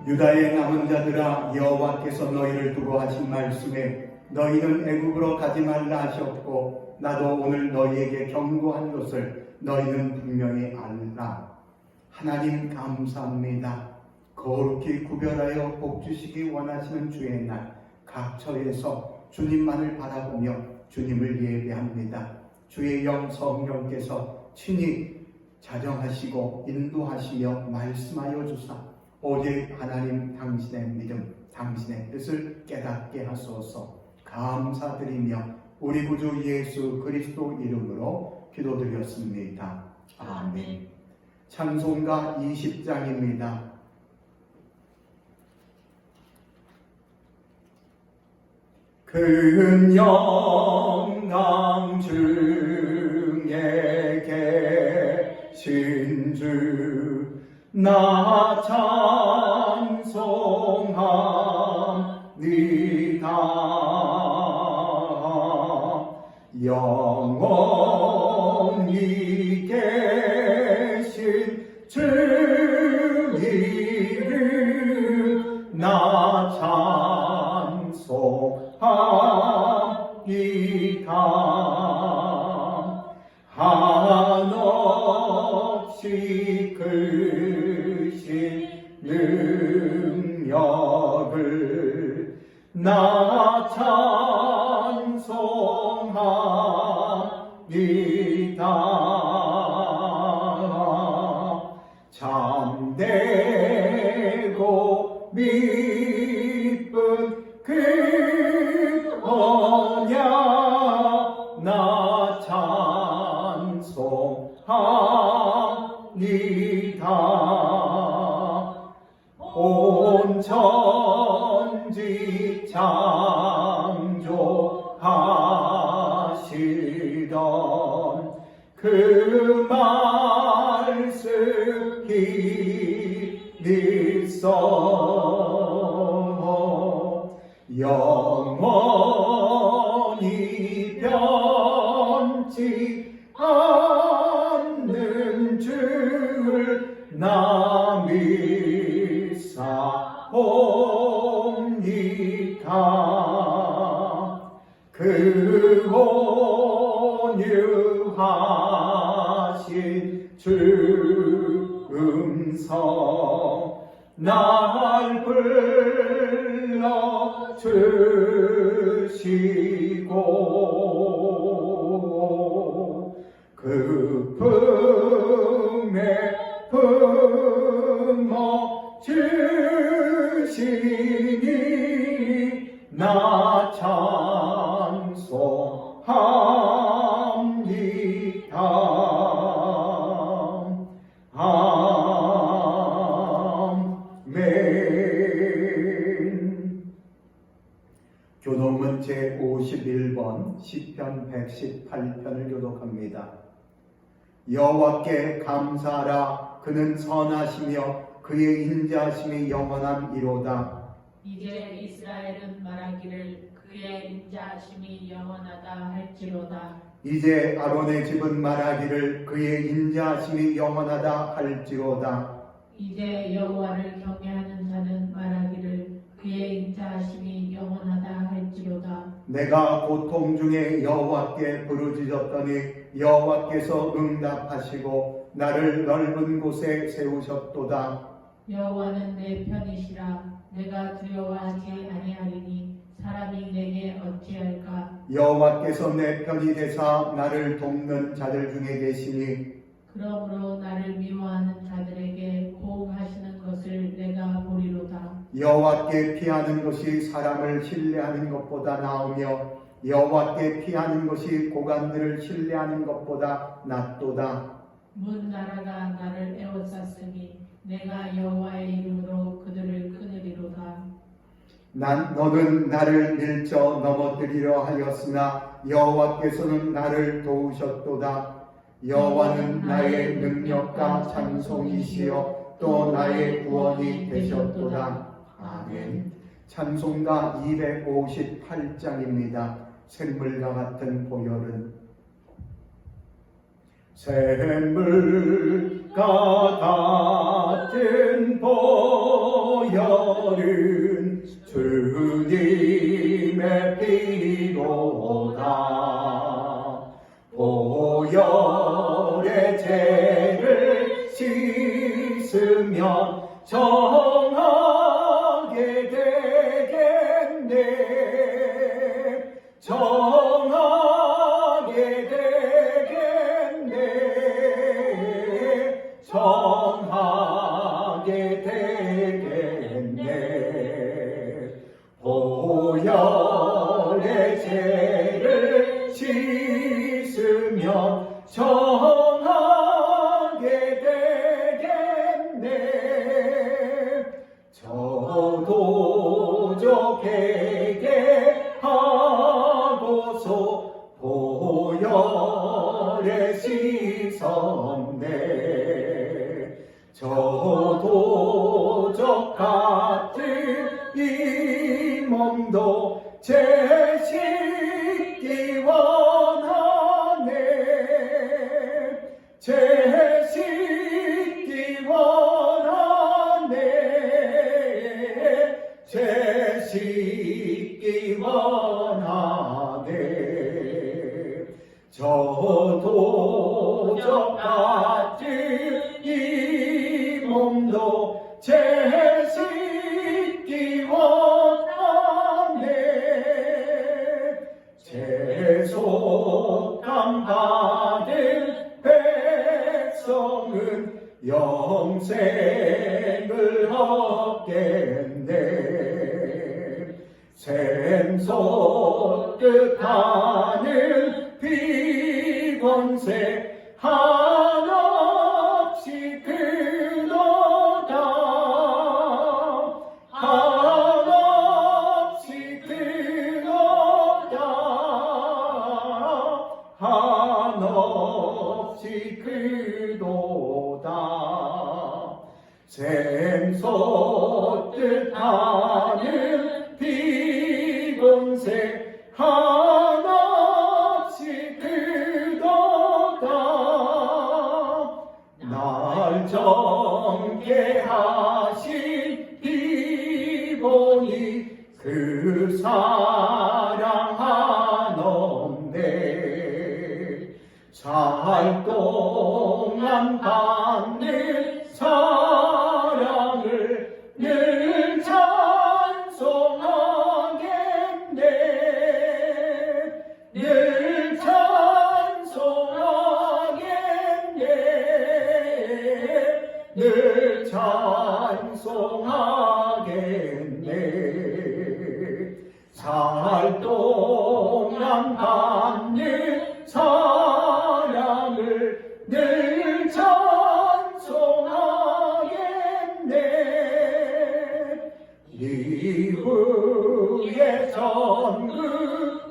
유다의 남은 자들아, 여호와께서 너희를 두고 하신 말씀에 너희는 애굽으로 가지 말라 하셨고 나도 오늘 너희에게 경고한 것을 너희는 분명히 알라. 하나님 감사합니다. 거룩히 구별하여 복 주시기 원하시는 주의 날, 각 처에서 주님만을 바라보며 주님을 예배합니다. 주의 영 성령께서 친히 자정하시고 인도하시며 말씀하여 주사 오직 하나님 당신의 믿음, 당신의 뜻을 깨닫게 하소서. 감사드리며 우리 구주 예수 그리스도 이름으로 기도드렸습니다. 아멘. 찬송가 20장입니다. 큰 영광 중에 계신 주 나 찬송합니다. 영원히 계신 주 이름 나 찬송합니다. 한없이 크신 능력을 나 찬송합니다. 참되고 미쁜 그 언약 나 찬송합니다. 온 천지 창조하시던 그 말씀 믿소. 영원히 변치 않는 주를 나 믿사옵니다. 그 온유하신 주 음성 날 불러주시고 그 품에 품어 주시니 나 찬송합니다. 아멘. 교독문 제51번 시편 118편을 교독합니다. 여호와께 감사하라. 그는 선하시며 그의 인자하심이 영원함이로다. 이제 이스라엘은 말하기를 그의 인자하심이 영원하다 할지로다. 이제 아론의 집은 말하기를 그의 인자하심이 영원하다 할지로다. 이제 여호와를 경외하는 자는 말하기를 그의 인자하심이 영원하다 할지로다. 내가 고통 중에 여호와께 부르짖었더니 여호와께서 응답하시고 나를 넓은 곳에 세우셨도다. 여호와는 내 편이시라. 내가 두려워하지 아니하리니 사람이 내게 어찌할까. 여호와께서 내 편이 되사 나를 돕는 자들 중에 계시니 그러므로 나를 미워하는 자들에게 보응하시는 것을 내가 보리로다. 여호와께 피하는 것이 사람을 신뢰하는 것보다 나으며 여호와께 피하는 것이 고관들을 신뢰하는 것보다 낫도다. 문 나라가 나를 에워쌌으니 내가 여호와의 이름으로 그들을 끊으리로다. 너는 나를 밀쳐 넘어뜨리려 하였으나 여호와께서는 나를 도우셨도다. 여호와는 나의 능력과 찬송이시여 또 나의 구원이 되셨도다. 아멘. 찬송가 258장입니다. 샘물과 같은 보혈은 샘물과 같은 보혈은 주님의 피로다. 보혈의 죄를 씻으면 정하게 되겠네. 정하게 되겠네. 정하게 되겠네. 보혈의 죄를 씻으면 정하게 되겠네. 저도 적에게 하고서 보혈에 씻었네. 저도 적 같은 이 몸도 제 씻기 원하네. 제 씻기 원하네. 제 씻기 원하네. 저도 적 같은 이 몸도 제 씻기 원하네. 제 속감 받은 백성은 영생을 얻겠네. 샘솟듯 하는 비권세 한없이 크도다. 한없이 크도다. 한없이 크도다. 샘솟듯 하는 비권세 한없이 크도다. 날 정케 하신 비본이 그 사랑 한없네. 살 동안 받는 사랑을 늘 찬송하겠네. 늘 찬송하겠네. 늘 찬송하겠네. 살 동안 받는 사랑을 늘 찬송하겠네. 이후에 전국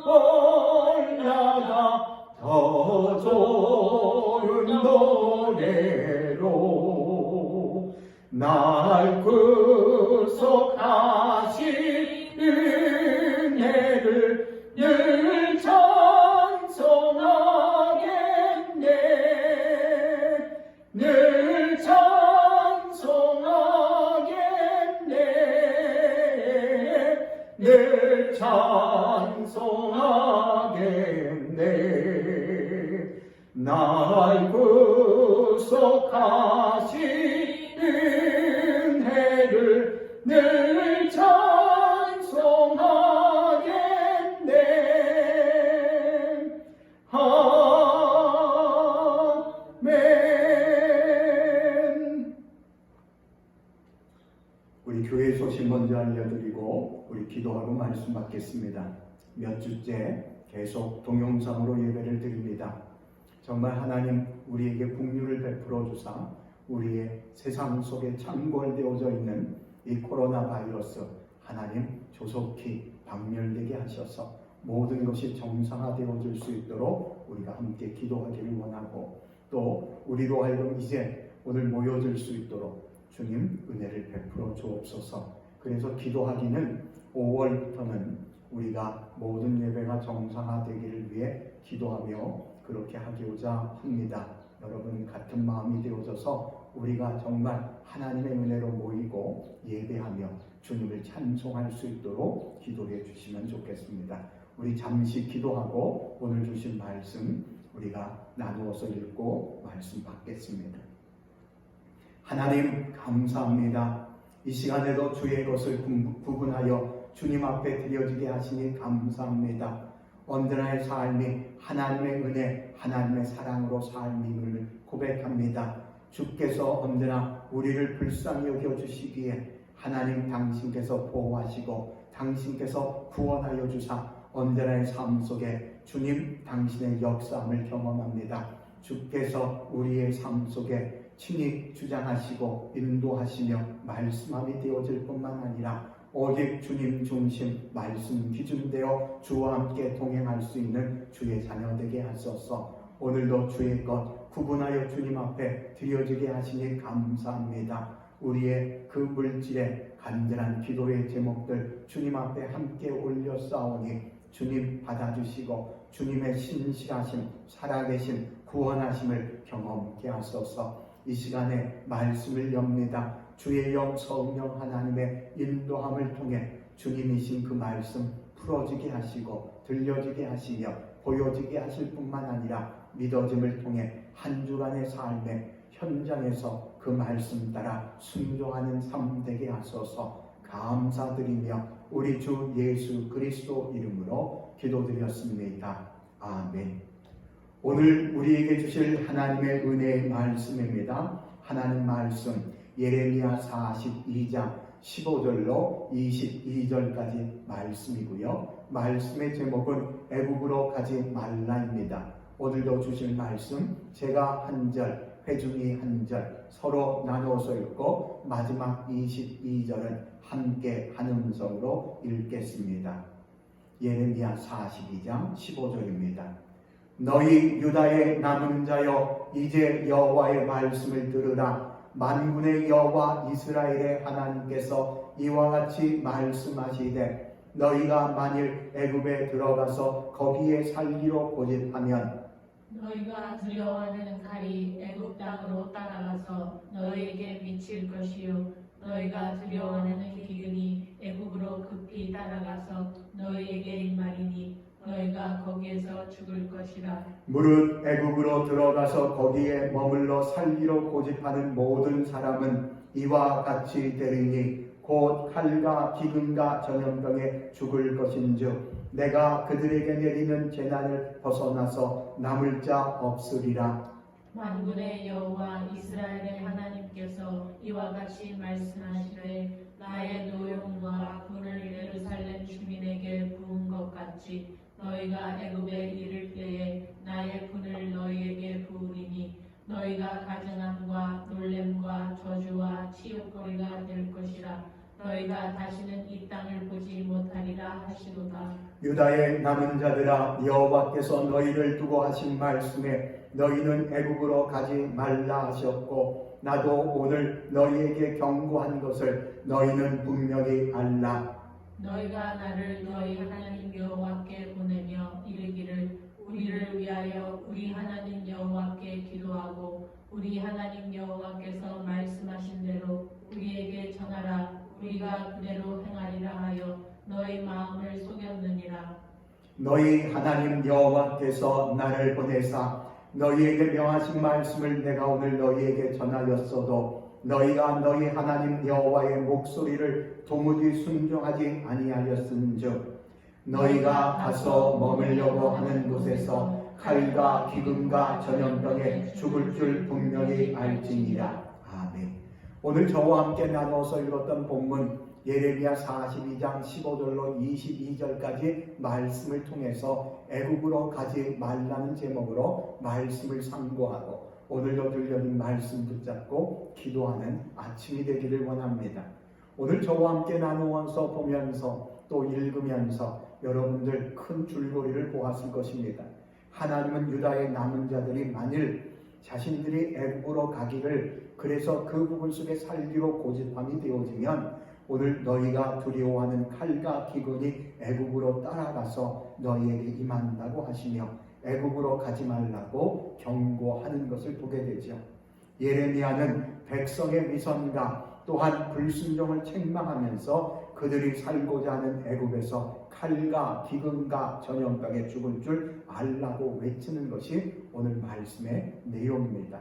올라가 더 좋은 노래로 날 구속하신 은혜를 늘 찬송하겠네. 늘 찬송하겠네. 늘 찬송하겠네. 날 구속하신 은혜를 늘 찬송하겠네. 아멘. 우리 교회 소식 먼저 알려드리고 우리 기도하고 말씀 받겠습니다. 몇 주째 계속 동영상으로 예배를 드립니다. 정말 하나님 우리에게 긍휼을 베풀어 주사 우리의 세상 속에 창궐되어져 있는 이 코로나 바이러스 하나님 조속히 박멸되게 하셔서 모든 것이 정상화되어질 수 있도록 우리가 함께 기도하기를 원하고, 또 우리로 하여금 이제 오늘 모여질 수 있도록 주님 은혜를 베풀어 주옵소서. 그래서 기도하기는 5월부터는 우리가 모든 예배가 정상화되기를 위해 기도하며 그렇게 하고자 합니다. 여러분 같은 마음이 되어져서 우리가 정말 하나님의 은혜로 모이고 예배하며 주님을 찬송할 수 있도록 기도해 주시면 좋겠습니다. 우리 잠시 기도하고 오늘 주신 말씀 우리가 나누어서 읽고 말씀 받겠습니다. 하나님 감사합니다. 이 시간에도 주의 것을 구분하여 주님 앞에 드려지게 하시니 감사합니다. 언제나의 삶이 하나님의 은혜, 하나님의 사랑으로 삶임을 고백합니다. 주께서 언제나 우리를 불쌍히 여겨주시기에 하나님 당신께서 보호하시고 당신께서 구원하여 주사 언제나의 삶 속에 주님 당신의 역사함을 경험합니다. 주께서 우리의 삶 속에 친히 주장하시고 인도하시며 말씀함이 되어질 뿐만 아니라 오직 주님 중심 말씀 기준되어 주와 함께 동행할 수 있는 주의 자녀 되게 하소서. 오늘도 주의 것 구분하여 주님 앞에 드려지게 하시니 감사합니다. 우리의 그 물질의 간절한 기도의 제목들 주님 앞에 함께 올려 싸우니 주님 받아주시고 주님의 신실하심, 살아계심, 구원하심을 경험케 하소서. 이 시간에 말씀을 엽니다. 주의 영 성령 하나님의 인도함을 통해 주님이신 그 말씀 풀어지게 하시고 들려지게 하시며 보여지게 하실 뿐만 아니라 믿어짐을 통해 한 주간의 삶의 현장에서 그 말씀 따라 순종하는 삶 되게 하소서. 감사드리며 우리 주 예수 그리스도 이름으로 기도드렸습니다. 아멘. 오늘 우리에게 주실 하나님의 은혜의 말씀입니다. 하나님 말씀 예레미야 42장 15절로 22절까지 말씀이고요. 말씀의 제목은 애굽으로 가지 말라입니다. 오늘도 주실 말씀 제가 한 절, 회중이 한 절 서로 나누어서 읽고 마지막 22절은 함께 한 음성으로 읽겠습니다. 예레미야 42장 15절입니다. 너희 유다의 남은 자여 이제 여호와의 말씀을 들으라. 만군의 여호와 이스라엘의 하나님께서 이와 같이 말씀하시되 너희가 만일 애굽에 들어가서 거기에 살기로 고집하면 너희가 두려워하는 칼이 애굽 땅으로 따라가서 너희에게 미칠 것이요 너희가 두려워하는 기근이 애굽으로 급히 따라가서 너희에게 임하리니 너희가 거기에서 죽을 것이라. 무릇 애굽으로 들어가서 거기에 머물러 살기로 고집하는 모든 사람은 이와 같이 되리니 곧 칼과 기근과 전염병에 죽을 것인즉 내가 그들에게 내리는 재난을 벗어나서 남을 자 없으리라. 만군의 여호와 이스라엘의 하나님께서 이와 같이 말씀하시되 나의 노용과 분을 예루살렘 주민에게 부은 것 같이 너희가 애굽에 이를 때에 나의 분을 너희에게 부으리니 너희가 가증함과 놀램과 저주와 치욕거리가 될 것이라. 너희가 다시는 이 땅을 보지 못하리라 하시도다. 유다의 남은 자들아 여호와께서 너희를 두고 하신 말씀에 너희는 애굽으로 가지 말라 하셨고 나도 오늘 너희에게 경고한 것을 너희는 분명히 알라. 너희가 나를 너희 하나님 여호와께 보내며 이르기를 우리를 위하여 우리 하나님 여호와께 기도하고 우리 하나님 여호와께서 말씀하신 대로 우리에게 전하라. 우리가 그대로 행하리라 하여 너희 마음을 속였느니라. 너희 하나님 여호와께서 나를 보내사 너희에게 명하신 말씀을 내가 오늘 너희에게 전하였어도 너희가 너희 하나님 여호와의 목소리를 도무지 순종하지 아니하였은즉 너희가 가서 머물려고 하는 곳에서 칼과 기근과 전염병에 죽을 줄 분명히 알지니라. 아멘. 오늘 저와 함께 나눠서 읽었던 본문 예레미야 42장 15절로 22절까지 말씀을 통해서 애굽으로 가지 말라는 제목으로 말씀을 상고하고 오늘도 들려진 말씀 붙잡고 기도하는 아침이 되기를 원합니다. 오늘 저와 함께 나누어서 보면서 또 읽으면서 여러분들 큰 줄거리를 보았을 것입니다. 하나님은 유다의 남은 자들이 만일 자신들이 애굽으로 가기를 그래서 그 부분 속에 살기로 고집함이 되어지면 오늘 너희가 두려워하는 칼과 기근이 애굽으로 따라가서 너희에게 임한다고 하시며 애굽으로 가지 말라고 경고하는 것을 보게 되죠. 예레미야는 백성의 위선과 또한 불순종을 책망하면서 그들이 살고자 하는 애굽에서 칼과 기근과 전염병에 죽을 줄 알라고 외치는 것이 오늘 말씀의 내용입니다.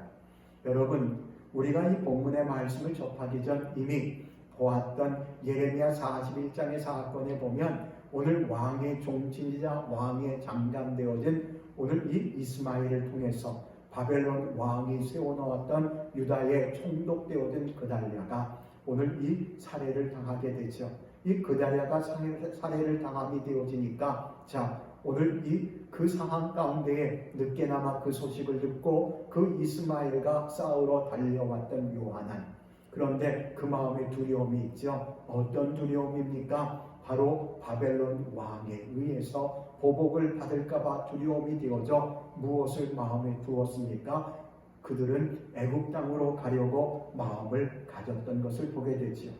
여러분, 우리가 이 본문의 말씀을 접하기 전 이미 보았던 예레미야 41장의 사건에 보면 오늘 왕의 종친이자 왕의 장관되어진 오늘 이 이스마엘을 통해서 바벨론 왕이 세워놓았던 유다의 총독되어진 그달랴가 오늘 이 살해를 당하게 되죠. 이 그달랴가 살해를 당함이 되어지니까 오늘 그 상황 가운데에 늦게나마 그 소식을 듣고 그 이스마엘과 싸우러 달려왔던 요하난, 그런데 그 마음에 두려움이 있죠. 어떤 두려움입니까? 바로 바벨론 왕에 의해서 보복을 받을까봐 두려움이 되어져 무엇을 마음에 두었습니까? 그들은 애굽 땅으로 가려고 마음을 가졌던 것을 보게 되지요.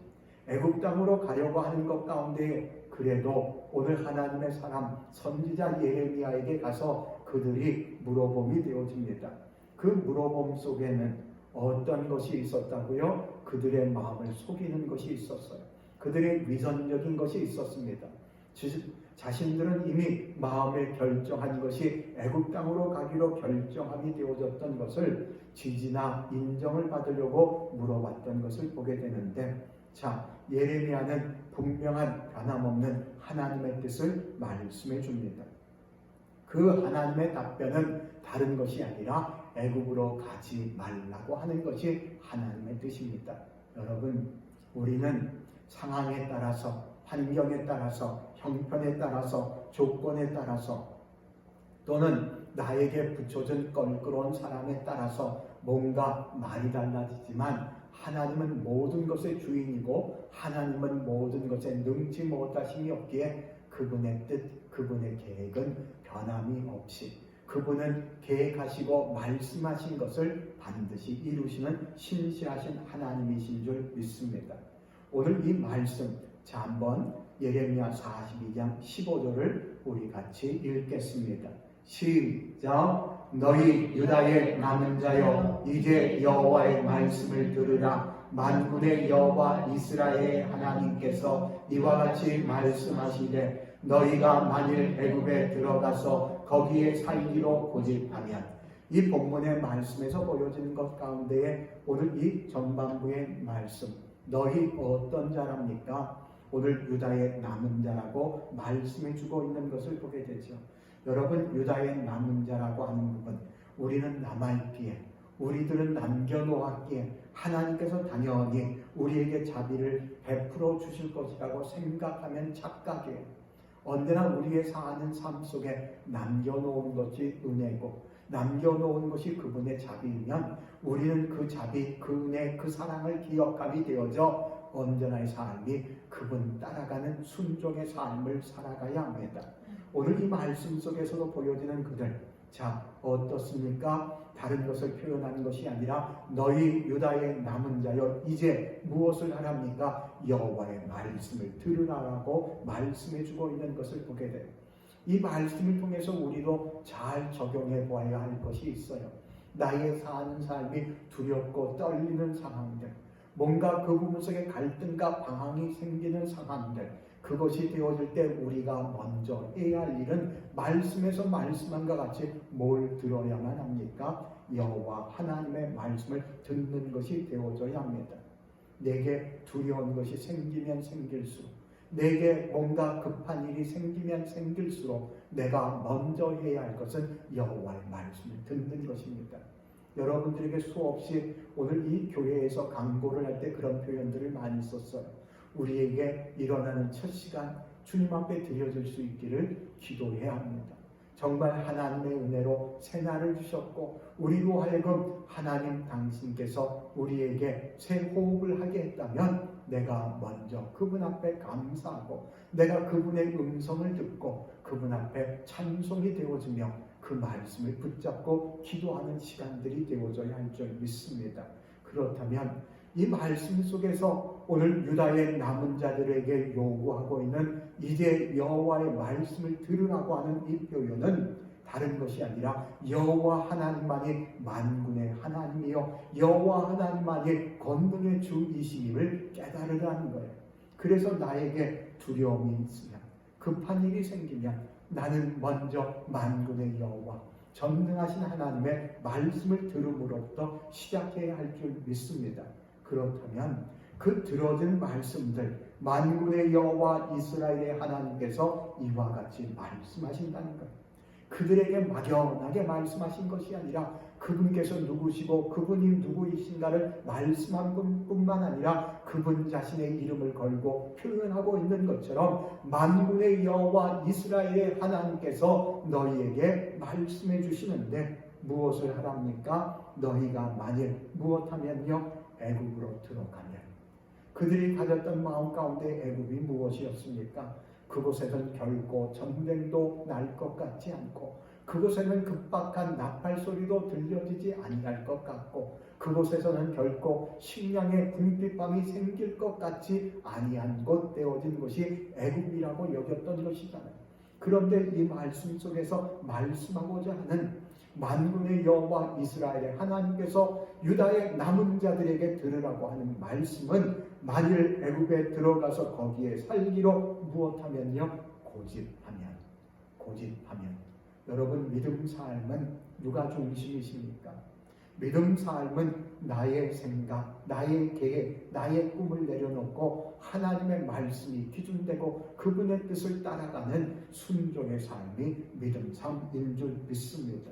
애굽 땅으로 가려고 하는 것 가운데 그래도 오늘 하나님의 사람 선지자 예레미야에게 가서 그들이 물어봄이 되어집니다. 그 물어봄 속에는 어떤 것이 있었다고요? 그들의 마음을 속이는 것이 있었어요. 그들의 위선적인 것이 있었습니다. 자신들은 이미 마음에 결정한 것이 애굽 땅으로 가기로 결정함이 되어졌던 것을 지지나 인정을 받으려고 물어봤던 것을 보게 되는데, 예레미야는 분명한 변함없는 하나님의 뜻을 말씀해 줍니다. 그 하나님의 답변은 다른 것이 아니라 애굽으로 가지 말라고 하는 것이 하나님의 뜻입니다. 여러분, 우리는 상황에 따라서, 환경에 따라서, 형편에 따라서, 조건에 따라서, 또는 나에게 붙여진 껄끄러운 사람에 따라서 뭔가 말이 달라지지만 하나님은 모든 것의 주인이고 하나님은 모든 것에 능치 못하심이 없기에 그분의 뜻, 그분의 계획은 변함이 없이 그분은 계획하시고 말씀하신 것을 반드시 이루시는 신실하신 하나님이신 줄 믿습니다. 오늘 이 말씀, 한번 예레미야 42장 15절을 우리 같이 읽겠습니다. 시작. 너희 유다의 남은 자여, 이제 여호와의 말씀을 들으라. 만군의 여호와 이스라엘의 하나님께서 이와 같이 말씀하시되, 너희가 만일 애굽에 들어가서 거기에 살기로 고집하면, 이 본문의 말씀에서 보여지는 것 가운데에 오늘 이 전반부의 말씀, 너희 어떤 자랍니까? 오늘 유다의 남은 자라고 말씀해 주고 있는 것을 보게 되죠. 여러분, 유다의 남은 자라고 하는 부분, 우리는 남아있기에, 우리들은 남겨놓았기에 하나님께서 당연히 우리에게 자비를 베풀어 주실 것이라고 생각하면 착각이에요. 언제나 우리의 사는 삶 속에 남겨놓은 것이 은혜고 남겨놓은 것이 그분의 자비이면 우리는 그 자비, 그 은혜, 그 사랑을 기억함이 되어져 언제나의 삶이 그분 따라가는 순종의 삶을 살아가야 합니다. 오늘 이 말씀 속에서도 보여지는 그들, 어떻습니까? 다른 것을 표현하는 것이 아니라 너희 유다의 남은 자여, 이제 무엇을 하랍니까? 여호와의 말씀을 들으라라고 말씀해 주고 있는 것을 보게 돼요. 이 말씀을 통해서 우리도 잘 적용해 보아야 할 것이 있어요. 나의 사는 삶이 두렵고 떨리는 상황들, 뭔가 그 부분 속에 갈등과 방황이 생기는 상황들, 그것이 되어질 때 우리가 먼저 해야 할 일은 말씀에서 말씀한 것 같이 뭘 들어야만 합니까? 여호와 하나님의 말씀을 듣는 것이 되어져야 합니다. 내게 두려운 것이 생기면 생길수록, 내게 뭔가 급한 일이 생기면 생길수록 내가 먼저 해야 할 것은 여호와의 말씀을 듣는 것입니다. 여러분들에게 수없이 오늘 이 교회에서 강고를 할 때 그런 표현들을 많이 썼어요. 우리에게 일어나는 첫 시간 주님 앞에 드려질 수 있기를 기도해야 합니다. 정말 하나님의 은혜로 새날을 주셨고 우리로 하여금 하나님 당신께서 우리에게 새 호흡을 하게 했다면 내가 먼저 그분 앞에 감사하고 내가 그분의 음성을 듣고 그분 앞에 찬송이 되어지며 그 말씀을 붙잡고 기도하는 시간들이 되어져야 할 줄 믿습니다. 그렇다면 이 말씀 속에서 오늘 유다의 남은 자들에게 요구하고 있는 이제 여호와의 말씀을 들으라고 하는 이 표현은 다른 것이 아니라 여호와 하나님만이 만군의 하나님이요 여호와 하나님만이 권능의 주이심을 깨달으라는 거예요. 그래서 나에게 두려움이 있으면, 급한 일이 생기면 나는 먼저 만군의 여호와 전능하신 하나님의 말씀을 들음으로부터 시작해야 할 줄 믿습니다. 그렇다면 그 들어진 말씀들, 만군의 여호와 이스라엘의 하나님께서 이와 같이 말씀하신다는 것, 그들에게 막연하게 말씀하신 것이 아니라 그분께서 누구시고 그분이 누구이신가를 말씀한 뿐만 아니라 그분 자신의 이름을 걸고 표현하고 있는 것처럼 만군의 여호와 이스라엘의 하나님께서 너희에게 말씀해 주시는데 무엇을 하랍니까? 너희가 만일 무엇하면요, 애굽으로 들어가면. 그들이 가졌던 마음 가운데 애굽이 무엇이었습니까? 그곳에는 결코 전쟁도 날 것 같지 않고, 그곳에는 급박한 나팔 소리도 들려지지 아니할 것 같고, 그곳에서는 결코 식량의 궁핍함이 생길 것 같지 아니한 곳 되어진 것이 애굽이라고 여겼던 것이잖아요. 그런데 이 말씀 속에서 말씀하고자 하는 만군의 여호와 이스라엘의 하나님께서 유다의 남은 자들에게 들으라고 하는 말씀은 만일 애굽에 들어가서 거기에 살기로 무엇하면요, 고집하면. 여러분, 믿음 삶은 누가 중심이십니까? 믿음 삶은 나의 생각, 나의 계획, 나의 꿈을 내려놓고 하나님의 말씀이 기준되고 그분의 뜻을 따라가는 순종의 삶이 믿음 삶인 줄 믿습니다.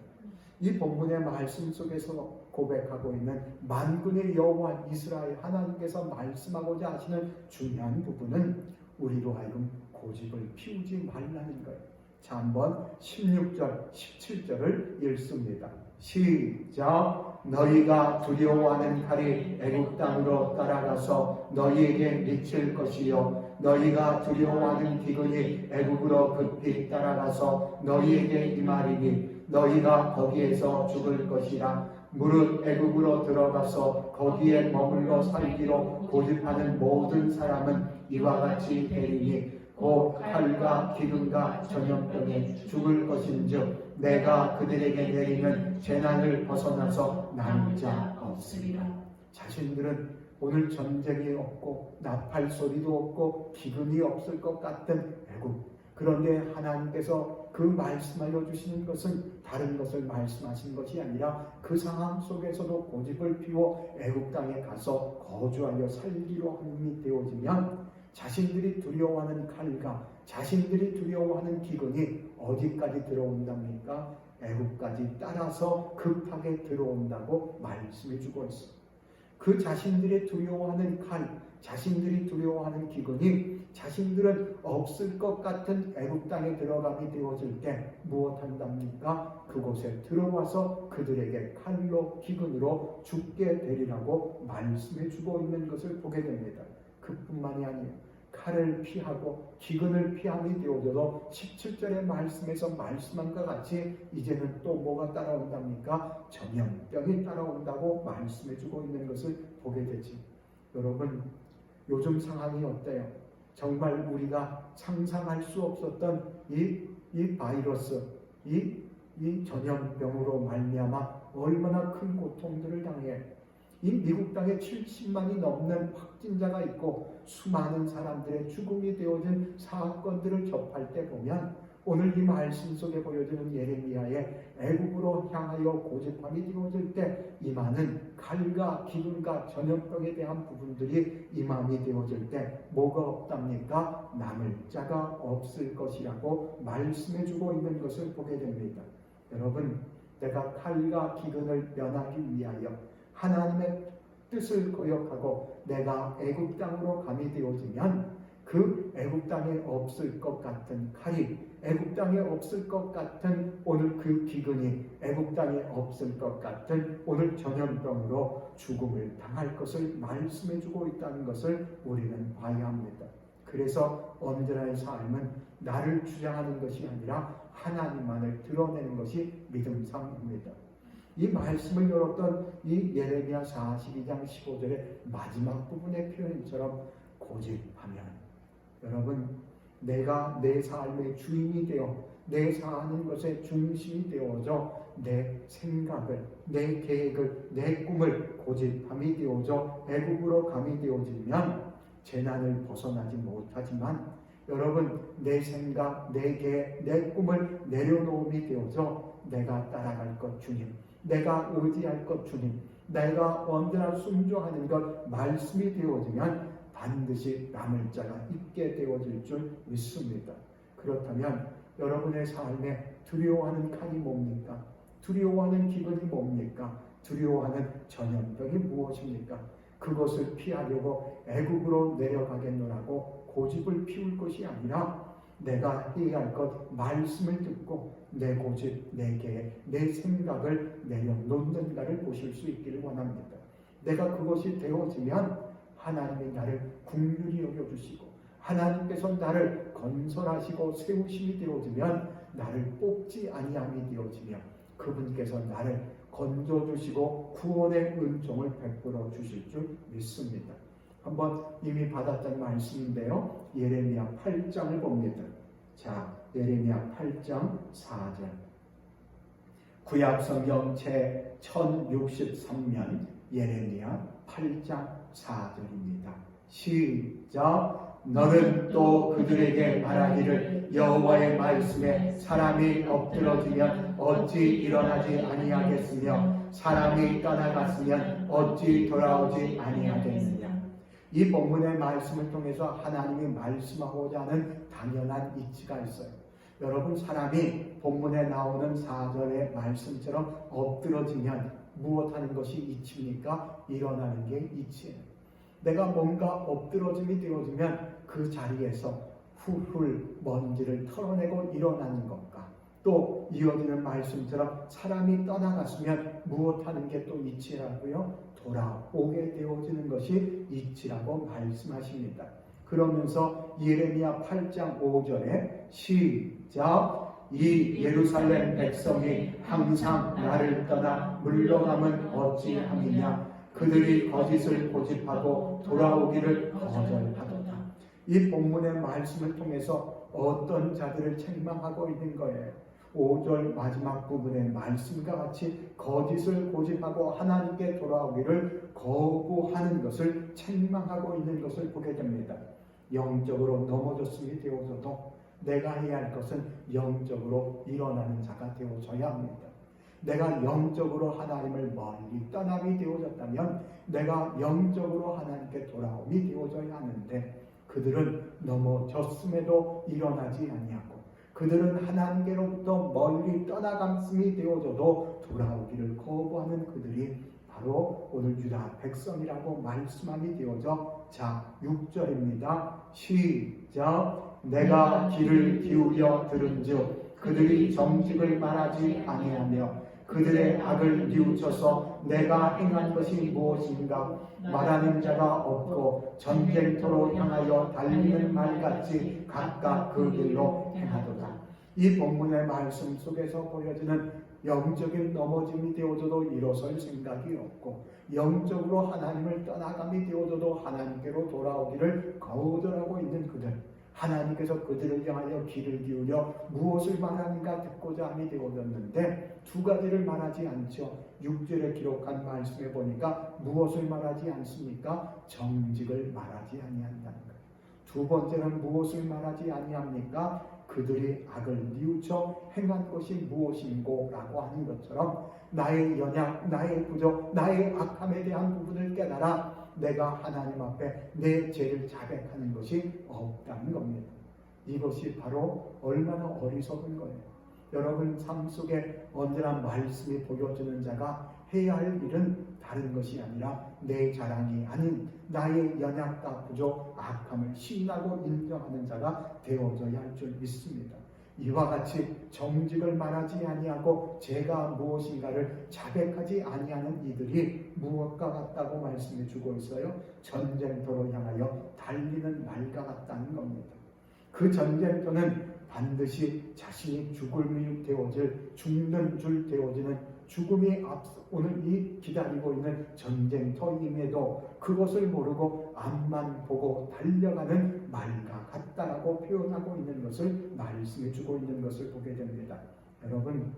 이 본문의 말씀 속에서 고백하고 있는 만군의 여호와 이스라엘 하나님께서 말씀하고자 하시는 중요한 부분은 우리로 하여금 고집을 피우지 말라는 거예요. 자, 한번 16절, 17절을 읽습니다. 시작. 너희가 두려워하는 칼이 애굽 땅으로 따라가서 너희에게 미칠 것이요 너희가 두려워하는 기근이 애굽으로 급히 따라가서 너희에게 임하리니 너희가 거기에서 죽을 것이라. 무릇 애굽으로 들어가서 거기에 머물러 살기로 고집하는 모든 사람은 이와 같이 되리니 곧 칼과 기근과 전염병에 죽을 것인즉 내가 그들에게 내리는 재난을 벗어나서 남을 자 없으리라. 자신들은 오늘 전쟁이 없고 나팔 소리도 없고 기근이 없을 것 같은 애굽, 그런데 하나님께서 그 말씀하여 주시는 것은 다른 것을 말씀하신 것이 아니라 그 상황 속에서도 고집을 피워 애굽 땅에 가서 거주하여 살기로 함이 되어지면 자신들이 두려워하는 칼과 자신들이 두려워하는 기근이 어디까지 들어온답니까? 애굽까지 따라서 급하게 들어온다고 말씀해 주고 있습니다. 그 자신들이 두려워하는 칼, 자신들이 두려워하는 기근이 자신들은 없을 것 같은 애굽 땅에 들어가게 되어질 때 무엇한답니까? 그곳에 들어와서 그들에게 칼로 기근으로 죽게 되리라고 말씀해 주고 있는 것을 보게 됩니다. 그뿐만이 아니에요. 칼을 피하고 기근을 피함이 되어져도 17절의 말씀에서 말씀한 것 같이 이제는 또 뭐가 따라온답니까? 전염병이 따라온다고 말씀해 주고 있는 것을 보게 되지. 여러분, 요즘 상황이 어때요? 정말 우리가 상상할 수 없었던 이 바이러스, 이 전염병으로 말미암아 얼마나 큰 고통들을 당해. 이 미국 땅에 70만이 넘는 확진자가 있고 수많은 사람들의 죽음이 되어진 사건들을 접할 때 보면 오늘 이 말씀 속에 보여주는 예레미야의 애굽으로 향하여 고집함이 되어질 때 임하는 칼과 기근과 전염병에 대한 부분들이 임함이 되어질 때 뭐가 없답니까? 남을 자가 없을 것이라고 말씀해주고 있는 것을 보게 됩니다. 여러분, 내가 칼과 기근을 면하기 위하여 하나님의 뜻을 거역하고 내가 애굽 땅으로 감이 되어지면 그 애굽 땅에 없을 것 같은 칼이, 애굽 땅에 없을 것 같은 오늘 그 기근이, 애굽 땅에 없을 것 같은 오늘 전염병으로 죽음을 당할 것을 말씀해주고 있다는 것을 우리는 봐야 합니다. 그래서 언제나의 삶은 나를 주장하는 것이 아니라 하나님만을 드러내는 것이 믿음상입니다. 이 말씀을 열었던 이 예레미야 42장 15절의 마지막 부분의 표현처럼 고집하면, 여러분, 내가 내 삶의 주인이 되어 내 사는 것의 중심이 되어져 내 생각을, 내 계획을, 내 꿈을 고집함이 되어져 애굽으로 감이 되어지면 재난을 벗어나지 못하지만 여러분, 내 생각, 내 계획, 내 꿈을 내려놓음이 되어져 내가 따라갈 것 주님, 내가 의지할 것 주님, 내가 언제나 순종하는 것 말씀이 되어지면 반드시 남을 자가 있게 되어질 줄 믿습니다. 그렇다면 여러분의 삶에 두려워하는 칸이 뭡니까? 두려워하는 기근이 뭡니까? 두려워하는 전염병이 무엇입니까? 그것을 피하려고 애굽으로 내려가겠노라고 고집을 피울 것이 아니라 내가 해야 할 것 말씀을 듣고 내 고집, 내 계획, 내 생각을 내려놓는가를 보실 수 있기를 원합니다. 내가 그것이 되어지면 하나님이 나를 긍휼히 여겨주시고 하나님께서 나를 건설하시고 세우심이 되어지면 나를 뽑지 아니함이 되어지며 그분께서 나를 건져주시고 구원의 은총을 베풀어 주실 줄 믿습니다. 한번 이미 받았던 말씀인데요. 예레미야 8장을 봅니다. 자, 예레미야 8장 4절. 구약성경 제 1063면 예레미야 8장 4절입니다. 시작. 너는 또 그들에게 말하기를 여호와의 말씀에 사람이 엎드러지면 어찌 일어나지 아니하겠으며 사람이 떠나갔으면 어찌 돌아오지 아니하겠느냐. 이 본문의 말씀을 통해서 하나님이 말씀하고자 하는 당연한 이치가 있어요. 여러분, 사람이 본문에 나오는 4절의 말씀처럼 엎드러지면 무엇하는 것이 이치입니까? 일어나는 게 이치예요. 내가 뭔가 엎드러짐이 되어지면 그 자리에서 훌훌 먼지를 털어내고 일어나는 것과 또 이어지는 말씀처럼 사람이 떠나갔으면 무엇하는 게 또 이치라고요? 돌아오게 되어지는 것이 이치라고 말씀하십니다. 그러면서 예레미야 8장 5절에 시작. 이 예루살렘 백성이 항상 나를 떠나 물러가면 어찌함이냐. 그들이 거짓을 고집하고 돌아오기를 거절하도다. 이 본문의 말씀을 통해서 어떤 자들을 책망하고 있는 거예요. 5절 마지막 부분의 말씀과 같이 거짓을 고집하고 하나님께 돌아오기를 거부하는 것을 책망하고 있는 것을 보게 됩니다. 영적으로 넘어졌음이 되어져도 내가 해야 할 것은 영적으로 일어나는 자가 되어져야 합니다. 내가 영적으로 하나님을 멀리 떠남이 되어졌다면 내가 영적으로 하나님께 돌아옴이 되어져야 하는데 그들은 넘어졌음에도 일어나지 아니하고 그들은 하나님께로부터 멀리 떠나감음이 되어져도 돌아오기를 거부하는 그들이 바로 오늘 유다 백성이라고 말씀함이 되어져 자 6절입니다. 시작. 내가 귀를 기울여 들은즉 그들이 정직을 말하지 아니하며 그들의 악을 뉘우쳐서 내가 행한 것이 무엇인가 말하는 자가 없고 전쟁터로 향하여 달리는 말같이 각각 그 길로 행하도다. 이 본문의 말씀 속에서 보여지는 영적인 넘어짐이 되어져도 일어설 생각이 없고 영적으로 하나님을 떠나감이 되어져도 하나님께로 돌아오기를 거절하고 있는 그들, 하나님께서 그들을 향하여 귀를 기울여 무엇을 말하는가 듣고자 함이 되어졌는데 두 가지를 말하지 않죠. 6절에 기록한 말씀에 보니까 무엇을 말하지 않습니까? 정직을 말하지 아니한다는 거예요. 두 번째는 무엇을 말하지 아니합니까? 그들이 악을 뉘우쳐 행한 것이 무엇인고 라고 하는 것처럼 나의 연약, 나의 부족, 나의 악함에 대한 부분을 깨달아 내가 하나님 앞에 내 죄를 자백하는 것이 없다는 겁니다. 이것이 바로 얼마나 어리석은 거예요. 여러분 삶 속에 언제나 말씀이 보여주는 자가 해야 할 일은 다른 것이 아니라 내 자랑이 아닌 나의 연약과 부족, 악함을 시인하고 인정하는 자가 되어져야 할 줄 믿습니다. 이와 같이 정직을 말하지 아니하고 죄가 무엇인가를 자백하지 아니하는 이들이 무엇과 같다고 말씀해 주고 있어요? 전쟁터로 향하여 달리는 말과 같다는 겁니다. 그 전쟁터는 반드시 자신이 죽을 줄 되어질, 죽는 줄 되어지는 죽음이 오늘 이 기다리고 있는 전쟁터임에도 그것을 모르고 앞만 보고 달려가는 말과 같다라고 표현하고 있는 것을 말씀해 주고 있는 것을 보게 됩니다. 여러분,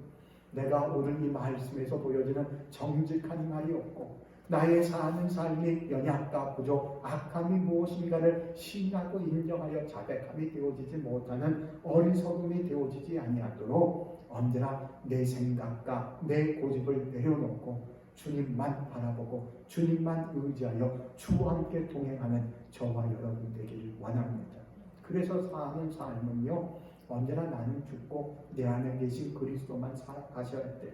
내가 오늘 이 말씀에서 보여지는 정직한 말이 없고 나의 사는 삶이 연약과 부족, 악함이 무엇인가를 신하고 인정하여 자백함이 되어지지 못하는 어리석음이 되어지지 아니하도록 언제나 내 생각과 내 고집을 내려놓고 주님만 바라보고 주님만 의지하여 주와 함께 동행하는 저와 여러분 되기를 원합니다. 그래서 사는 삶은요, 언제나 나는 죽고 내 안에 계신 그리스도만 살아가셔야 돼.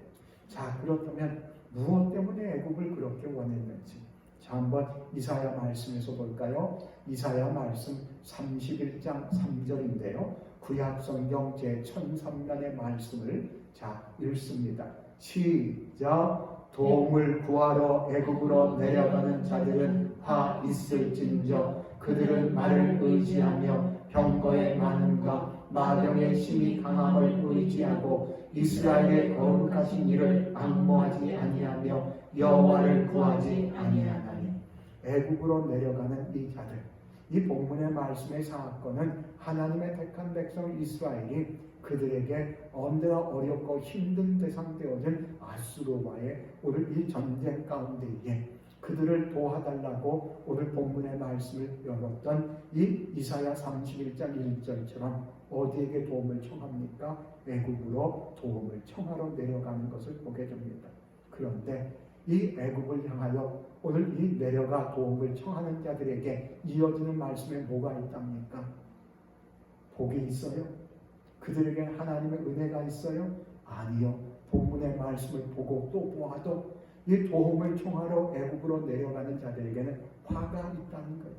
자, 그렇다면 무엇 때문에 애굽을 그렇게 원했는지, 자, 한번 이사야 말씀에서 볼까요? 이사야 말씀 31장 3절인데요. 구약 성경 제 1003면의 말씀을 자 읽습니다. 시작. 도움을 구하러 애굽으로 내려가는 자들은 화 있을진저 그들은 나를 의지하며 병거의 많음과 마병의 힘이 강함을 의지하고 이스라엘의 거룩하신 이를 앙모하지 아니하며 여호와를 구하지 아니하나니. 애굽으로 내려가는 이 자들, 이 본문의 말씀의 사건은 하나님의 택한 백성 이스라엘이 그들에게 언제나 어렵고 힘든 대상 되어진 아수르와의 오늘 이 전쟁 가운데에 그들을 도와달라고 오늘 본문의 말씀을 열었던 이 이사야 31장 1절처럼 어디에게 도움을 청합니까? 애굽으로 도움을 청하러 내려가는 것을 보게 됩니다. 그런데 이 애굽을 향하여 오늘 이 내려가 도움을 청하는 자들에게 이어지는 말씀에 뭐가 있답니까? 복이 있어요? 그들에게 하나님의 은혜가 있어요? 아니요. 본문의 말씀을 보고 또 보아도 이 도움을 청하러 애굽으로 내려가는 자들에게는 화가 있다는 거예요.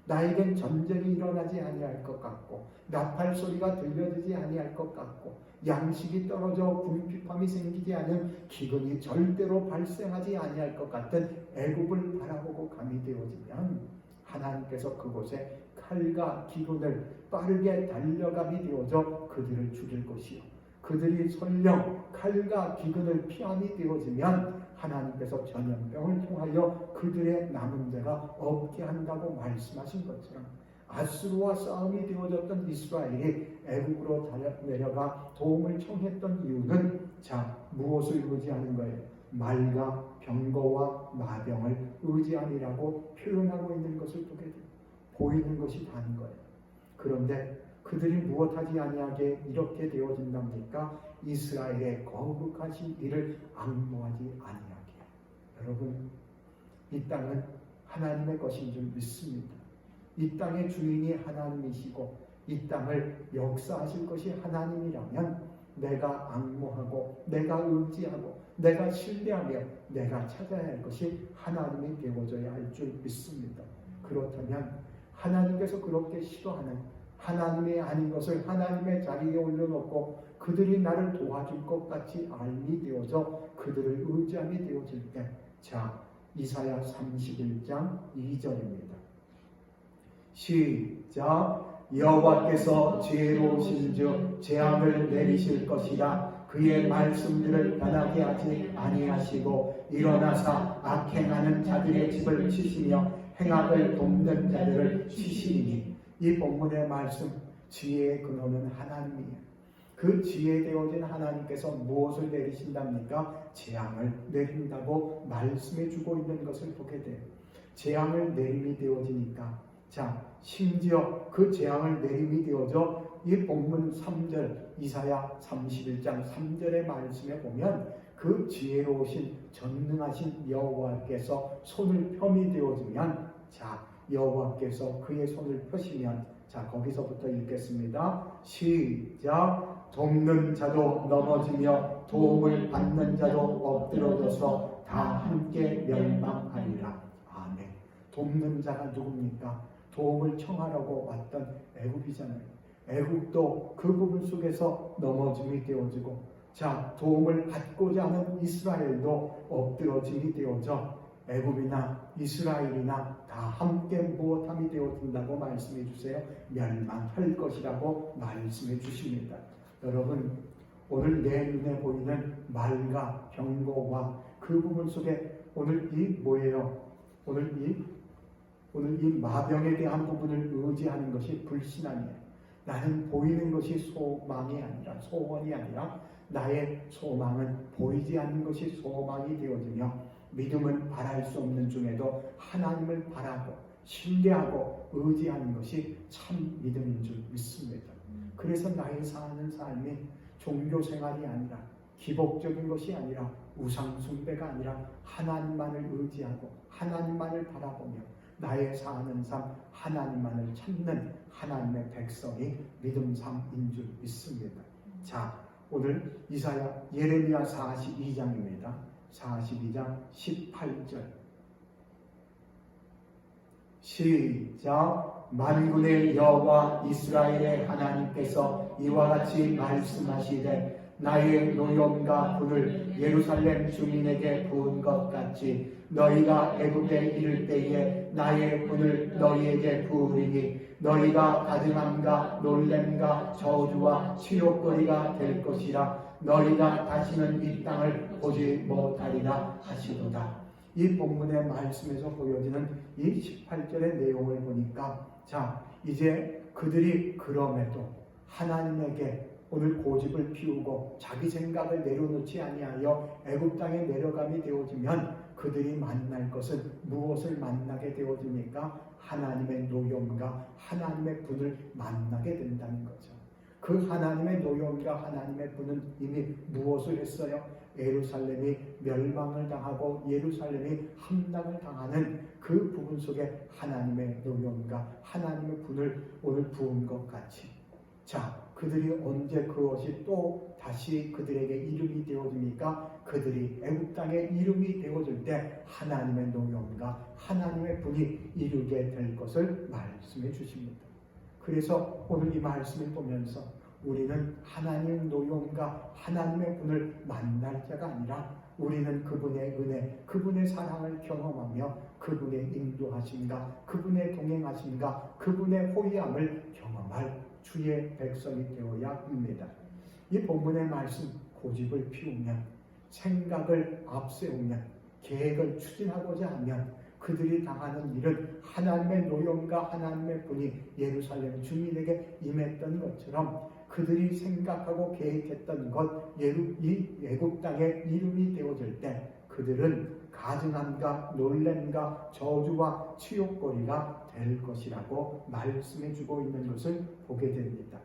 나에겐 전쟁이 일어나지 아니할 것 같고 나팔 소리가 들려지지 아니할 것 같고 양식이 떨어져 궁핍함이 생기지 않은 기근이 절대로 발생하지 아니할 것 같은 애굽을 바라보고 감이 되어지면 하나님께서 그곳에 칼과 기근을 빠르게 달려감이 되어져 그들을 죽일 것이요, 그들이 설령 칼과 기근을 피함이 되어지면 하나님께서 전염병을 통하여 그들의 남은 자가 없게 한다고 말씀하신 것처럼 아수르와 싸움이 되어졌던 이스라엘이 애굽으로 내려가 도움을 청했던 이유는 자, 무엇을 의지하는 거예요? 말과 병거와 마병을 의지함이라고 표현하고 있는 것을 보게 돼요. 보이는 것이 다른 거예요. 그런데 그들이 무엇하지 아니하게 이렇게 되어진답니까? 이스라엘의 거룩하신 이를 앙모하지 아니하게. 여러분, 이 땅은 하나님의 것인 줄 믿습니다. 이 땅의 주인이 하나님이시고 이 땅을 역사하실 것이 하나님이라면 내가 앙모하고 내가 의지하고 내가 신뢰하며 내가 찾아야 할 것이 하나님이 되어져야 할 줄 믿습니다. 그렇다면 하나님께서 그렇게 싫어하는 하나님의 아닌 것을 하나님의 자리에 올려놓고 그들이 나를 도와줄 것 같이 알미 되어져 그들을 의지함이 되어질 때, 자, 이사야 31장 2절입니다. 시작. 여호와께서 지혜로우신즉 재앙을 내리실 것이라. 그의 말씀들을 변하게 하지 아니하시고 일어나사 악행하는 자들의 집을 치시며 행악을 돕는 자들을 치시리니. 이 본문의 말씀, 지혜의 근원은 하나님이에요. 그 지혜되어진 하나님께서 무엇을 내리신답니까? 재앙을 내린다고 말씀해 주고 있는 것을 보게 돼요. 재앙을 내림이 되어지니까, 자, 심지어 그 재앙을 내림이 되어져 이 본문 3절 이사야 31장 3절의 말씀에 보면 그 지혜로우신 전능하신 여호와께서 손을 펴미 되어지면, 자, 여호와께서 그의 손을 펴시면, 자, 거기서부터 읽겠습니다. 시작. 돕는 자도 넘어지며 도움을 받는 자도 엎드러져서 다 함께 멸망하리라. 아멘. 돕는 자가 누굽니까? 도움을 청하라고 왔던 애굽이잖아요. 애굽도 그 부분 속에서 넘어짐이 되어지고, 자, 도움을 받고자 하는 이스라엘도 엎드러짐이 되어져 애굽이나 이스라엘이나 다 함께 무엇함이 되어진다고 말씀해 주세요. 멸망할 것이라고 말씀해 주십니다. 여러분, 오늘 내 눈에 보이는 말과 경고와 그 부분 속에 오늘 이 뭐예요? 오늘 이 마병에 대한 부분을 의지하는 것이 불신앙이에요. 나는 보이는 것이 소망이 아니라 소원이 아니라 나의 소망은 보이지 않는 것이 소망이 되어지며 믿음은 바랄 수 없는 중에도 하나님을 바라고 신뢰하고 의지하는 것이 참 믿음인 줄 믿습니다. 그래서 나의 사는 삶이 종교 생활이 아니라 기복적인 것이 아니라 우상 숭배가 아니라 하나님만을 의지하고 하나님만을 바라보며 나의 사는 삶 하나님만을 찾는 하나님의 백성이 믿음 삶인 줄 믿습니다. 자, 오늘 예레미야 42장입니다. 42장 18절 시작. 만군의 여호와 이스라엘의 하나님께서 이와 같이 말씀하시되 나의 노염과 분을 예루살렘 주민에게 부은 것 같이 너희가 애굽에 이를 때에 나의 분을 너희에게 부으리니 너희가 가증함과 놀램과 저주와 치욕거리가 될 것이라 너희가 다시는 이 땅을 보지 못하리라 하시도다. 이 본문의 말씀에서 보여지는 이 18절의 내용을 보니까 자, 이제 그들이 그럼에도 하나님에게 오늘 고집을 피우고 자기 생각을 내려놓지 아니하여 애굽 땅에 내려감이 되어지면 그들이 만날 것은 무엇을 만나게 되어집니까? 하나님의 노염과 하나님의 분을 만나게 된다는 거죠. 그 하나님의 노염과 하나님의 분은 이미 무엇을 했어요? 예루살렘이 멸망을 당하고 예루살렘이 함락을 당하는 그 부분 속에 하나님의 노염과 하나님의 분을 오늘 부은 것 같이 자, 그들이 언제 그것이 또 다시 그들에게 이름이 되어집니까? 그들이 애굽 땅의 이름이 되어질 때 하나님의 노염과 하나님의 분이 이루게 될 것을 말씀해 주십니다. 그래서 오늘 이 말씀을 보면서 우리는 하나님의 노염과 하나님의 분을 만날 자가 아니라 우리는 그분의 은혜, 그분의 사랑을 경험하며 그분의 인도하심과 그분의 동행하심과 그분의 호의함을 경험할 주의 백성이 되어야 합니다. 이 본문의 말씀 고집을 피우면 생각을 앞세우면 계획을 추진하고자 하면 그들이 당하는 일은 하나님의 노염과 하나님의 분이 예루살렘 주민에게 임했던 것처럼 그들이 생각하고 계획했던 것 이 애굽 땅의 이름이 되어질 때 그들은 가증함과 놀램과 저주와 치욕거리가 될 것이라고 말씀해 주고 있는 것을 보게 됩니다.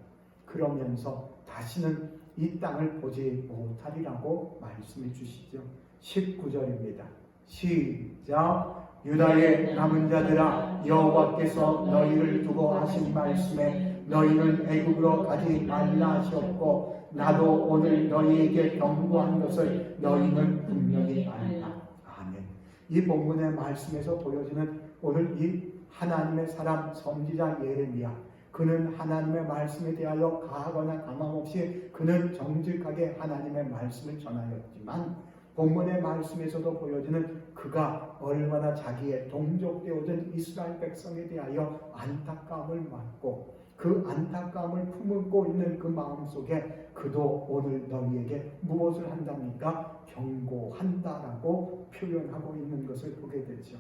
그러면서 다시는 이 땅을 보지 못하리라고 말씀해 주시죠. 19절입니다. 시작. 유다의 남은 자들아 여호와께서 너희를 두고 하신 말씀에 너희는 애굽으로 가지 말라 하셨고 나도 오늘 너희에게 경고한 것을 너희는 분명히 알라. 아멘. 이 본문의 말씀에서 보여지는 오늘 이 하나님의 사람 선지자 예레미야, 그는 하나님의 말씀에 대하여 가하거나 가망없이 그는 정직하게 하나님의 말씀을 전하였지만 본문의 말씀에서도 보여지는 그가 얼마나 자기의 동족되어진 이스라엘 백성에 대하여 안타까움을 받고 그 안타까움을 품고 있는 그 마음속에 그도 오늘 너희에게 무엇을 한답니까? 경고한다라고 표현하고 있는 것을 보게 되죠.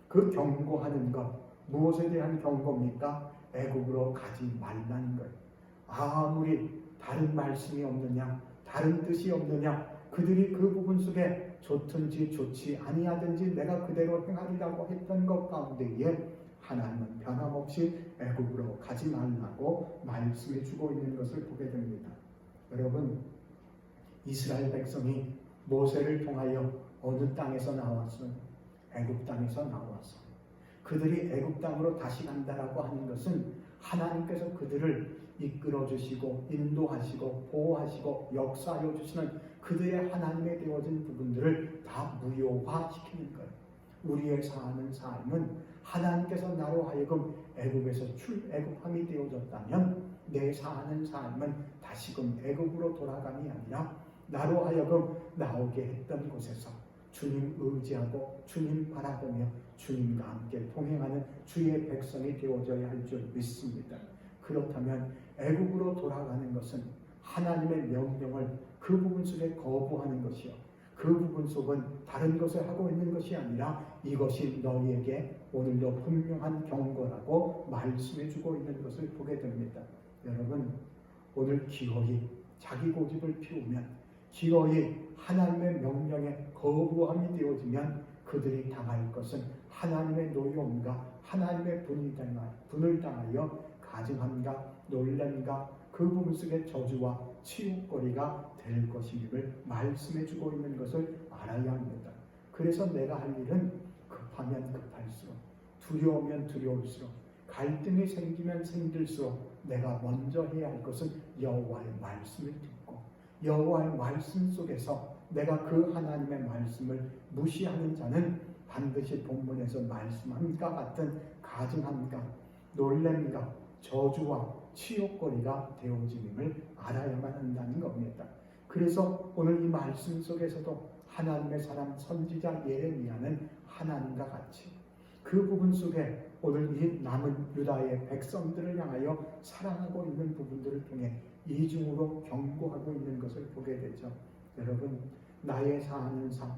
그 경고하는 것, 무엇에 대한 경고입니까? 애굽으로 가지 말라는 거예요. 아무리 다른 말씀이 없느냐, 다른 뜻이 없느냐, 그들이 그 부분 속에 좋든지 좋지 아니하든지 내가 그대로 행하리라고 했던 것 가운데에 하나님은 변함없이 애굽으로 가지 말라고 말씀해 주고 있는 것을 보게 됩니다. 여러분, 이스라엘 백성이 모세를 통하여 어느 땅에서 나왔어요? 애굽 땅에서 나왔어요. 그들이 애굽 땅으로 다시 간다라고 하는 것은 하나님께서 그들을 이끌어 주시고 인도하시고 보호하시고 역사하여 주시는 그들의 하나님의 되어진 부분들을 다 무효화시키는 거예요. 우리의 사는 삶은 하나님께서 나로 하여금 애굽에서 출애굽함이 되어졌다면 내 사는 삶은 다시금 애굽으로 돌아감이 아니라 나로 하여금 나오게 했던 곳에서 주님 의지하고 주님 바라보며 주님과 함께 동행하는 주의 백성이 되어져야 할 줄 믿습니다. 그렇다면 애굽으로 돌아가는 것은 하나님의 명령을 그 부분 속에 거부하는 것이요, 그 부분 속은 다른 것을 하고 있는 것이 아니라 이것이 너희에게 오늘도 분명한 경고라고 말씀해주고 있는 것을 보게 됩니다. 여러분, 오늘 기어이 자기 고집을 피우면, 기어이 하나님의 명령에 거부함이 되어지면 그들이 당할 것은 하나님의 노여움과 하나님의 분을 당하여 가증함과 놀람과 그 부분 속의 저주와 치욕거리가 될 것임을 말씀해주고 있는 것을 알아야 합니다. 그래서 내가 할 일은 급하면 급할수록, 두려우면 두려울수록, 갈등이 생기면 생길수록 내가 먼저 해야 할 것은 여호와의 말씀을 듣고, 여호와의 말씀 속에서 내가 그 하나님의 말씀을 무시하는 자는 반드시 본문에서 말씀함과 같은 가증함과 놀람과 저주와 치욕거리가 되어짐을 알아야만 한다는 겁니다. 그래서 오늘 이 말씀 속에서도 하나님의 사람 선지자 예레미야는 하나님과 같이 그 부분 속에 오늘 이 남은 유다의 백성들을 향하여 사랑하고 있는 부분들을 통해 이중으로 경고하고 있는 것을 보게 되죠. 여러분, 나의 사는 삶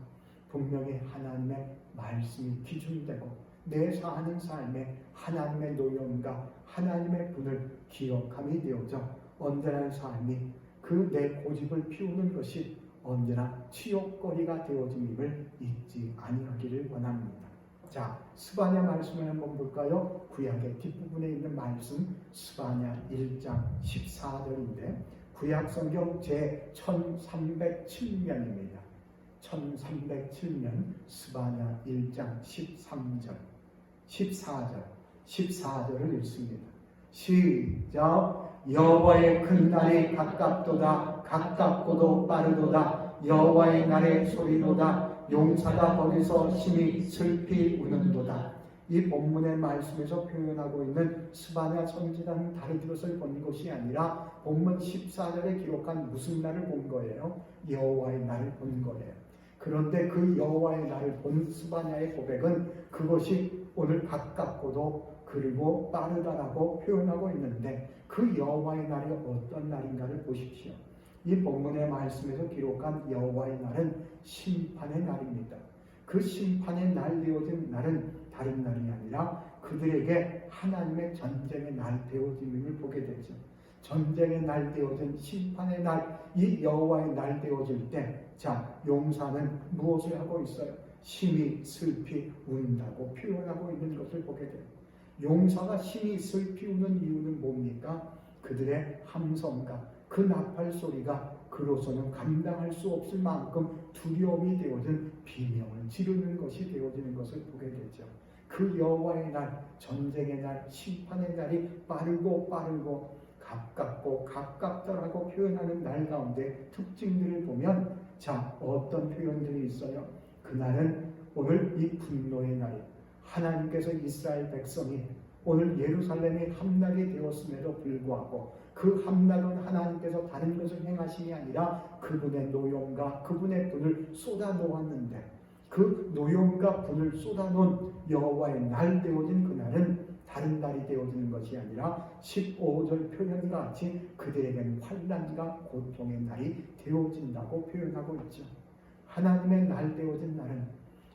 분명히 하나님의 말씀이 기준되고 내 사는 삶에 하나님의 노여움과 하나님의 분을 기억함이 되어져 언제나 삶이 그 내 고집을 피우는 것이 언제나 치욕거리가 되어짐을 잊지 아니하기를 원합니다. 자, 스바냐 말씀을 한번 볼까요? 구약의 뒷부분에 있는 말씀 스바냐 1장 14절인데 구약 성경 제 1307면입니다. 1307면 스바냐 1장 13절 14절을 읽습니다. 시작. 여호와의 큰 날이 가깝도다. 가깝고도 빠르도다. 여호와의 날의 소리로다. 용사가 거기서 심히 슬피 우는도다. 이 본문의 말씀에서 표현하고 있는 스바냐 선지자는 다른 것을 본 것이 아니라 본문 14절에 기록한 무슨 날을 본 거예요? 여호와의 날을 본 거예요. 그런데 그 여호와의 날을 본 스바냐의 고백은 그것이 오늘 가깝고도 그리고 빠르다라고 표현하고 있는데 그 여호와의 날이 어떤 날인가를 보십시오. 이 본문의 말씀에서 기록한 여호와의 날은 심판의 날입니다. 그 심판의 날 되어진 날은 다른 날이 아니라 그들에게 하나님의 전쟁의 날 되어짐을 보게 되죠. 전쟁의 날 되어진 심판의 날, 이 여호와의 날 되어질 때, 자, 용사는 무엇을 하고 있어요? 심히 슬피 운다고 표현하고 있는 것을 보게 돼요. 용사가 심히 슬피 우는 이유는 뭡니까? 그들의 함성과 그 나팔 소리가 그로서는 감당할 수 없을 만큼 두려움이 되어진 비명을 지르는 것이 되어지는 것을 보게 되죠. 그 여호와의 날, 전쟁의 날, 심판의 날이 빠르고 가깝고 가깝다라고 표현하는 날 가운데 특징들을 보면 자, 어떤 표현들이 있어요? 그날은 오늘 이 분노의 날이 하나님께서 이스라엘 백성이 오늘 예루살렘이 함락이 되었음에도 불구하고 그 함락은 하나님께서 다른 것을 행하심이 아니라 그분의 노여움과 그분의 분을 쏟아놓았는데 그 노여움과 분을 쏟아놓은 여호와의 날 되어진 그날은 다른 날이 되어지는 것이 아니라 15절 표현과 같이 그들에게는 환난과 고통의 날이 되어진다고 표현하고 있죠. 하나님의 날 되어진 날은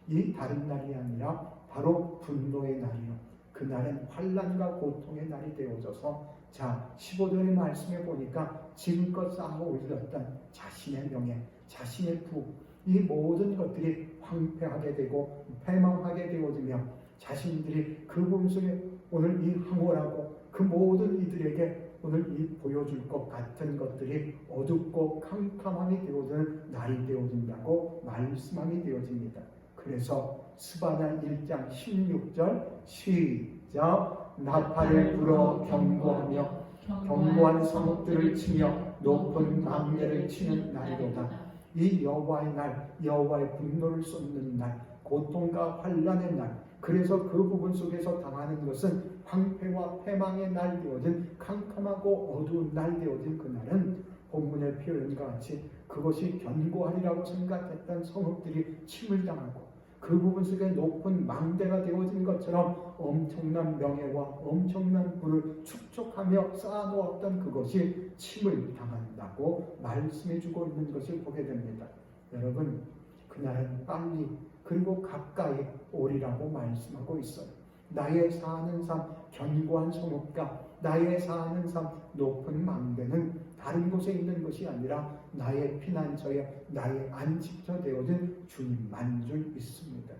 이 다른 날이 아니라 바로 분노의 날이요. 그날은 환난과 고통의 날이 되어져서 자 15절의 말씀에 보니까 지금껏 쌓아 올렸던 자신의 명예, 자신의 부, 이 모든 것들이 황폐하게 되고 패망하게 되어지며 자신들이 그 부분 속에 오늘 이 황홀하고 그 모든 이들에게 오늘 이 보여줄 것 같은 것들이 어둡고 캄캄함이 되어지는 날이 되어진다고 말씀함이 되어집니다. 그래서 스바냐 1장 16절 시작. 나팔을 불어 경고하며 견고한 성읍들을 치며 높은 망대를 치는 날이로다. 이 여호와의 날, 여호와의 분노를 쏟는 날, 고통과 환난의 날, 그래서 그 부분 속에서 당하는 것은 황폐와 패망의 날 되어진 캄캄하고 어두운 날 되어진 그날은 본문의 표현과 같이 그것이 견고하리라고 생각했던 성읍들이 침을 당하고 그 부분 속에 높은 망대가 되어진 것처럼 엄청난 명예와 엄청난 부를 축적하며 쌓아놓았던 그것이 침을 당한다고 말씀해주고 있는 것을 보게 됩니다. 여러분, 그날은 빨리 그리고 가까이 오리라고 말씀하고 있어요. 나의 사는 삶 견고한 성읍과 나의 사는 삶 높은 망대는 다른 곳에 있는 것이 아니라 나의 피난처에 나의 안식처 되어진 주님만 줄 믿습니다.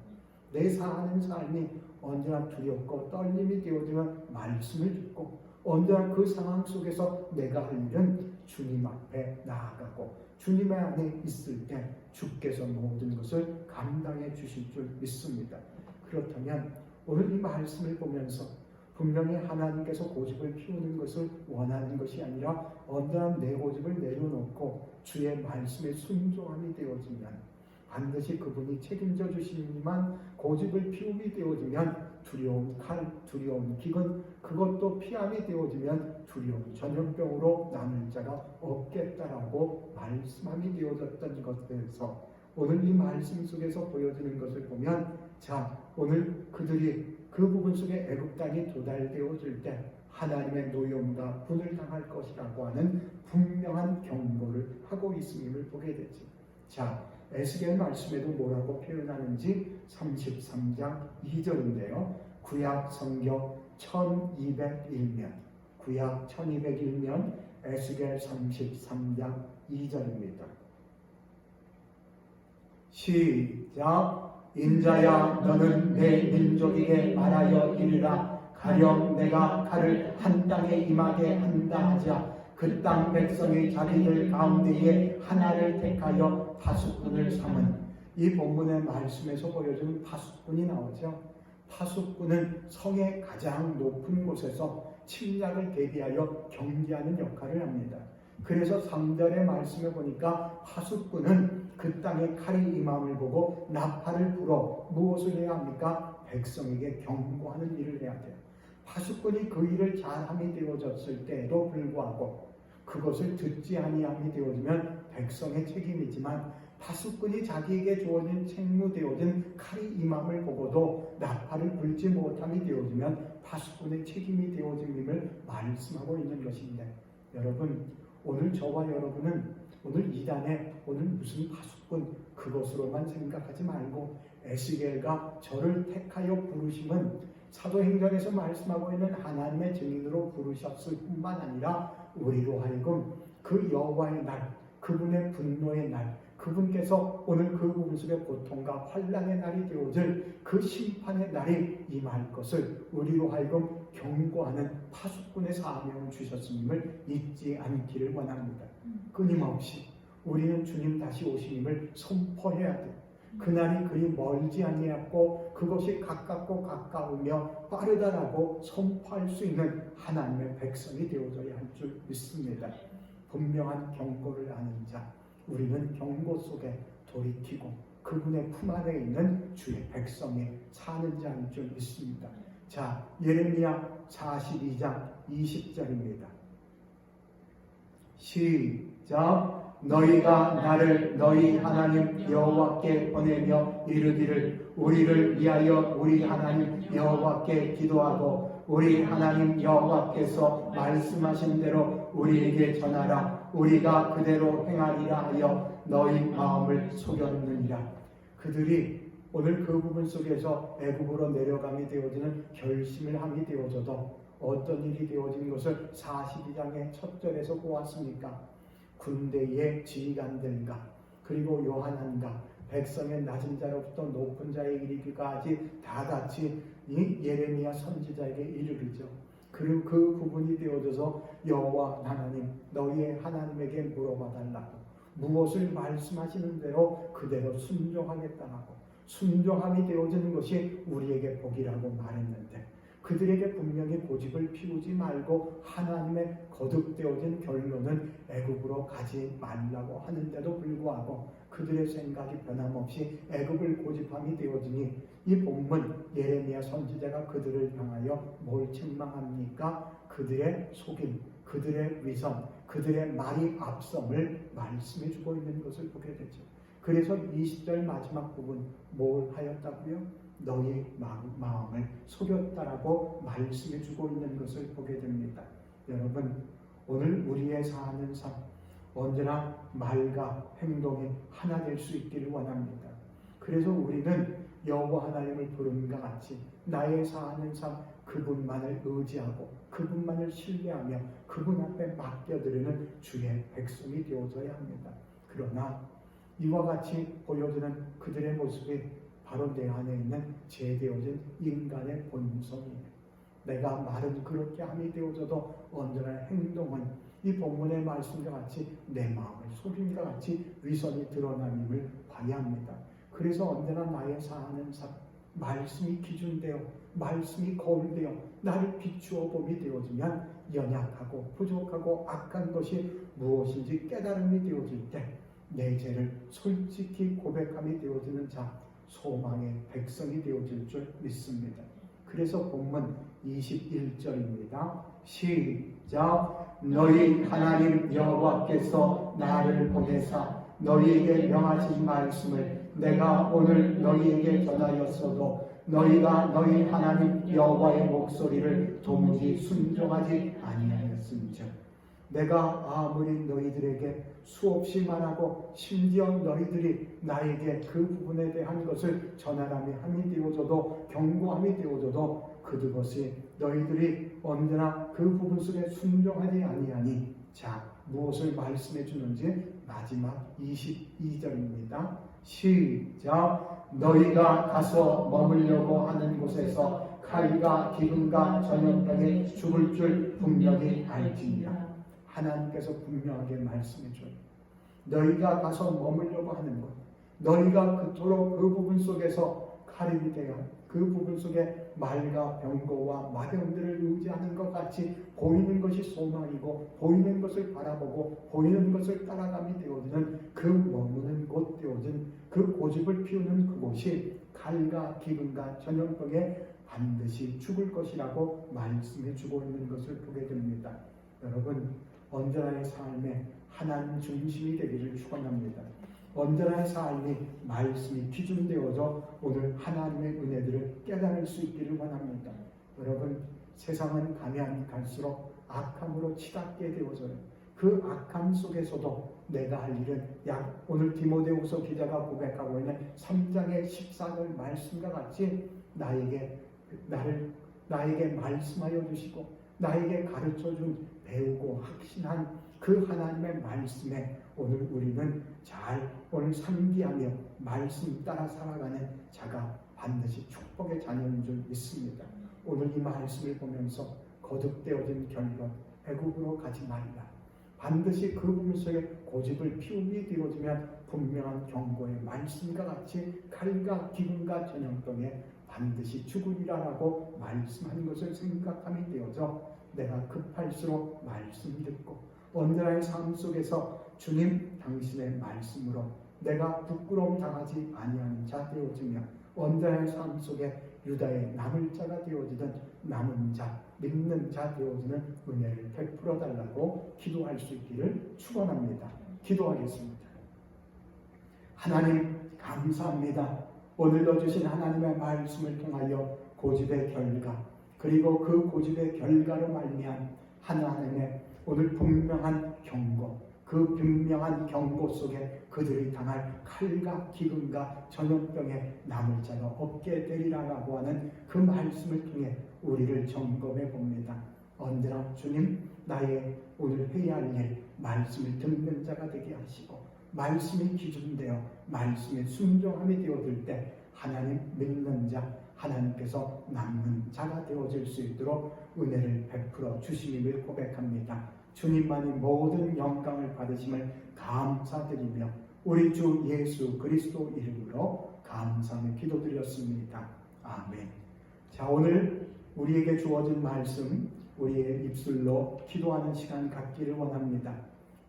내 사는 삶이 언제나 두렵고 떨림이 되어지면 말씀을 듣고 언제나 그 상황 속에서 내가 할 일은 주님 앞에 나아가고 주님의 안에 있을 때 주께서 모든 것을 감당해 주실 줄 믿습니다. 그렇다면 오늘 이 말씀을 보면서 분명히 하나님께서 고집을 피우는 것을 원하는 것이 아니라 언제나 내 고집을 내려놓고 주의 말씀에 순종함이 되어지면 반드시 그분이 책임져 주시니만 고집을 피움이 되어지면 두려운 칼, 두려운 기근 그것도 피함이 되어지면 두려운 전염병으로 남을 자가 없겠다라고 말씀함이 되어졌던 것에서 오늘 이 말씀 속에서 보여지는 것을 보면 자 오늘 그들이 그 부분 속에 애굽 땅이 도달되어질 때 하나님의 노여움과 분을 당할 것이라고 하는 분명한 경고를 하고 있음을 보게 되지. 자 에스겔 말씀에도 뭐라고 표현하는지 33장 2절인데요. 구약 성경 1201면 구약 1201면 에스겔 33장 2절입니다. 시작. 인자야 너는 내 민족에게 말하여 이르라. 가령 내가 칼을 한 땅에 임하게 한다 하자 그 땅 백성이 자기들 가운데에 하나를 택하여 파수꾼을 삼은 이 본문의 말씀에서 보여주는 파수꾼이 나오죠. 파수꾼은 성의 가장 높은 곳에서 침략을 대비하여 경계하는 역할을 합니다. 그래서 3절의 말씀을 보니까 파수꾼은 그 땅에 칼이 임함을 보고 나팔을 불어 무엇을 해야 합니까? 백성에게 경고하는 일을 해야 돼요. 파수꾼이 그 일을 잘함이 되어졌을 때에도 불구하고 그것을 듣지 아니함이 되어지면 백성의 책임이지만 파수꾼이 자기에게 주어진 책무되어진 칼이 임함을 보고도 나팔을 불지 못함이 되어지면 파수꾼의 책임이 되어짐을 말씀하고 있는 것인데 여러분 오늘 저와 여러분은 오늘 이단에 오늘 무슨 파수꾼 그것으로만 생각하지 말고 에스겔과 저를 택하여 부르심은 사도행전에서 말씀하고 있는 하나님의 증인으로 부르셨을 뿐만 아니라 우리로 하여금 그 여호와의 날, 그분의 분노의 날, 그분께서 오늘 그 부분 속에 고통과 환난의 날이 되어질 그 심판의 날이 임할 것을 우리로 하여금 경고하는 파수꾼의 사명을 주셨음을 잊지 않기를 원합니다. 끊임없이 우리는 주님 다시 오심을 선포해야 돼요. 그날이 그리 멀지 아니하고 그것이 가깝고 가까우며 빠르다라고 선포할 수 있는 하나님의 백성이 되어져야 할 줄 믿습니다. 분명한 경고를 아는 자 우리는 경고 속에 돌이키고 그분의 품 안에 있는 주의 백성이 사는 자인 줄 믿습니다. 자 예레미야 42장 20절입니다. 시작. 너희가 나를 너희 하나님 여호와께 보내며 이르기를 우리를 위하여 우리 하나님 여호와께 기도하고 우리 하나님 여호와께서 말씀하신 대로 우리에게 전하라. 우리가 그대로 행하리라 하여 너희 마음을 속였느니라. 그들이 오늘 그 부분 속에서 애굽으로 내려감이 되어지는 결심을 함이 되어져도 어떤 일이 되어진 것을 42장의 첫 절에서 보았습니까? 군대의 지휘관들과 그리고 요하난과 백성의 낮은 자로부터 높은 자에 이르기까지 다 같이 이 예레미야 선지자에게 이르르죠. 그리고 그 부분이 되어져서 여호와 하나님 너희의 하나님에게 물어봐 달라고 무엇을 말씀하시는 대로 그대로 순종하겠다고 순종함이 되어지는 것이 우리에게 복이라고 말했는데 그들에게 분명히 고집을 피우지 말고 하나님의 거듭되어진 결론은 애굽으로 가지 말라고 하는데도 불구하고 그들의 생각이 변함없이 애굽을 고집함이 되어지니 이 본문 예레미야 선지자가 그들을 향하여 뭘 책망합니까? 그들의 속임, 그들의 위선, 그들의 말이 앞섬을 말씀해 주고 있는 것을 보게 되죠. 그래서 20절 마지막 부분 뭘 하였다고요? 너희 마음을 속였다라고 말씀해 주고 있는 것을 보게 됩니다. 여러분, 오늘 우리의 사는 삶 언제나 말과 행동이 하나 될 수 있기를 원합니다. 그래서 우리는 여호와 하나님을 부름과 같이 나의 사는 삶 그분만을 의지하고 그분만을 신뢰하며 그분 앞에 맡겨드리는 주의 백성이 되어져야 합니다. 그러나 이와 같이 보여주는 그들의 모습이 바로 내 안에 있는 죄되어진 인간의 본성이에요. 내가 말은 그렇게 함이 되어져도 언제나 행동은 이 본문의 말씀과 같이 내 마음을 속임과 같이 위선이 드러남임을 봐야 합니다. 그래서 언제나 나의 사는 삶 말씀이 기준되어 말씀이 거울되어 나를 비추어 봄이 되어지면 연약하고 부족하고 악한 것이 무엇인지 깨달음이 되어질 때 내 죄를 솔직히 고백함이 되어지는 자 소망의 백성이 되어질 줄 믿습니다. 그래서 본문 21절입니다. 시작. 너희 하나님 여호와께서 나를 보내사 너희에게 명하신 말씀을 내가 오늘 너희에게 전하였어도 너희가 너희 하나님 여호와의 목소리를 도무지 순종하지 아니하였음즉 내가 아무리 너희들에게 수없이 말하고 심지어 너희들이 나에게 그 부분에 대한 것을 전하라며 함이 되어져도 경고함이 되어져도 그것이 너희들이 언제나 그 부분 속에 순종하지 아니하니 자 무엇을 말씀해 주는지 마지막 22절입니다. 시작. 너희가 가서 머물려고 하는 곳에서 칼과 기근과 전염병에 죽을 줄 분명히 알지니라. 하나님께서 분명하게 말씀해 줘요. 너희가 가서 머물려고 하는 것, 너희가 그토록 그 부분 속에서 칼이 되어 그 부분 속에 말과 병고와 마병들을 의지하는 것 같이 보이는 것이 소망이고 보이는 것을 바라보고 보이는 것을 따라감이 되어지는 그 머무는 곳 되어진 그 고집을 피우는 그곳이 칼과 기근과 전염병에 반드시 죽을 것이라고 말씀해 주고 있는 것을 보게 됩니다. 여러분, 언제나의 삶에 하나님 중심이 되기를 축원합니다. 언제나의 삶이 말씀이 기준되어져 오늘 하나님의 은혜들을 깨달을 수 있기를 원합니다. 여러분, 세상은 가면 갈수록 악함으로 치닫게 되어져요. 그 악함 속에서도 내가 할 일은 오늘 디모데후서 기자가 고백하고 있는 3장의 14절 말씀과 같이 나에게 말씀하여 주시고 나에게 가르쳐 준 배우고 확신한 그 하나님의 말씀에 오늘 우리는 잘 오늘 상기하며 말씀 따라 살아가는 자가 반드시 축복의 자녀인 줄 믿습니다. 오늘 이 말씀을 보면서 거듭되어진 결론 애굽으로 가지 말라. 반드시 그 부분 속에 고집을 피움이 되어지면 분명한 경고의 말씀과 같이 칼과 기근과 전염병에 반드시 죽으리라라고 말씀한 것을 생각함이 되어져 내가 급할수록 말씀 듣고 언제나의 삶 속에서 주님 당신의 말씀으로 내가 부끄러움 당하지 아니하는 자 되어지며 언제나의 삶 속에 유다의 남을 자가 되어지든 남은 자 믿는 자 되어지는 은혜를 베풀어 달라고 기도할 수 있기를 축원합니다. 기도하겠습니다. 하나님 감사합니다. 오늘도 주신 하나님의 말씀을 통하여 고집의 결과 그리고 그 고집의 결과로 말미암은 하나님의 오늘 분명한 경고 그 분명한 경고 속에 그들이 당할 칼과 기근과 전염병에 남을 자가 없게 되리라고 하는 그 말씀을 통해 우리를 점검해 봅니다. 언제나 주님 나의 오늘 해야 할 일 말씀을 듣는 자가 되게 하시고 말씀이 기준되어 말씀에 순종함이 되어질 때 하나님 믿는 자 하나님께서 남는 자가 되어질 수 있도록 은혜를 베풀어 주심임을 고백합니다. 주님만이 모든 영광을 받으심을 감사드리며 우리 주 예수 그리스도 이름으로 감사하며 기도드렸습니다. 아멘. 자, 오늘 우리에게 주어진 말씀 우리의 입술로 기도하는 시간 갖기를 원합니다.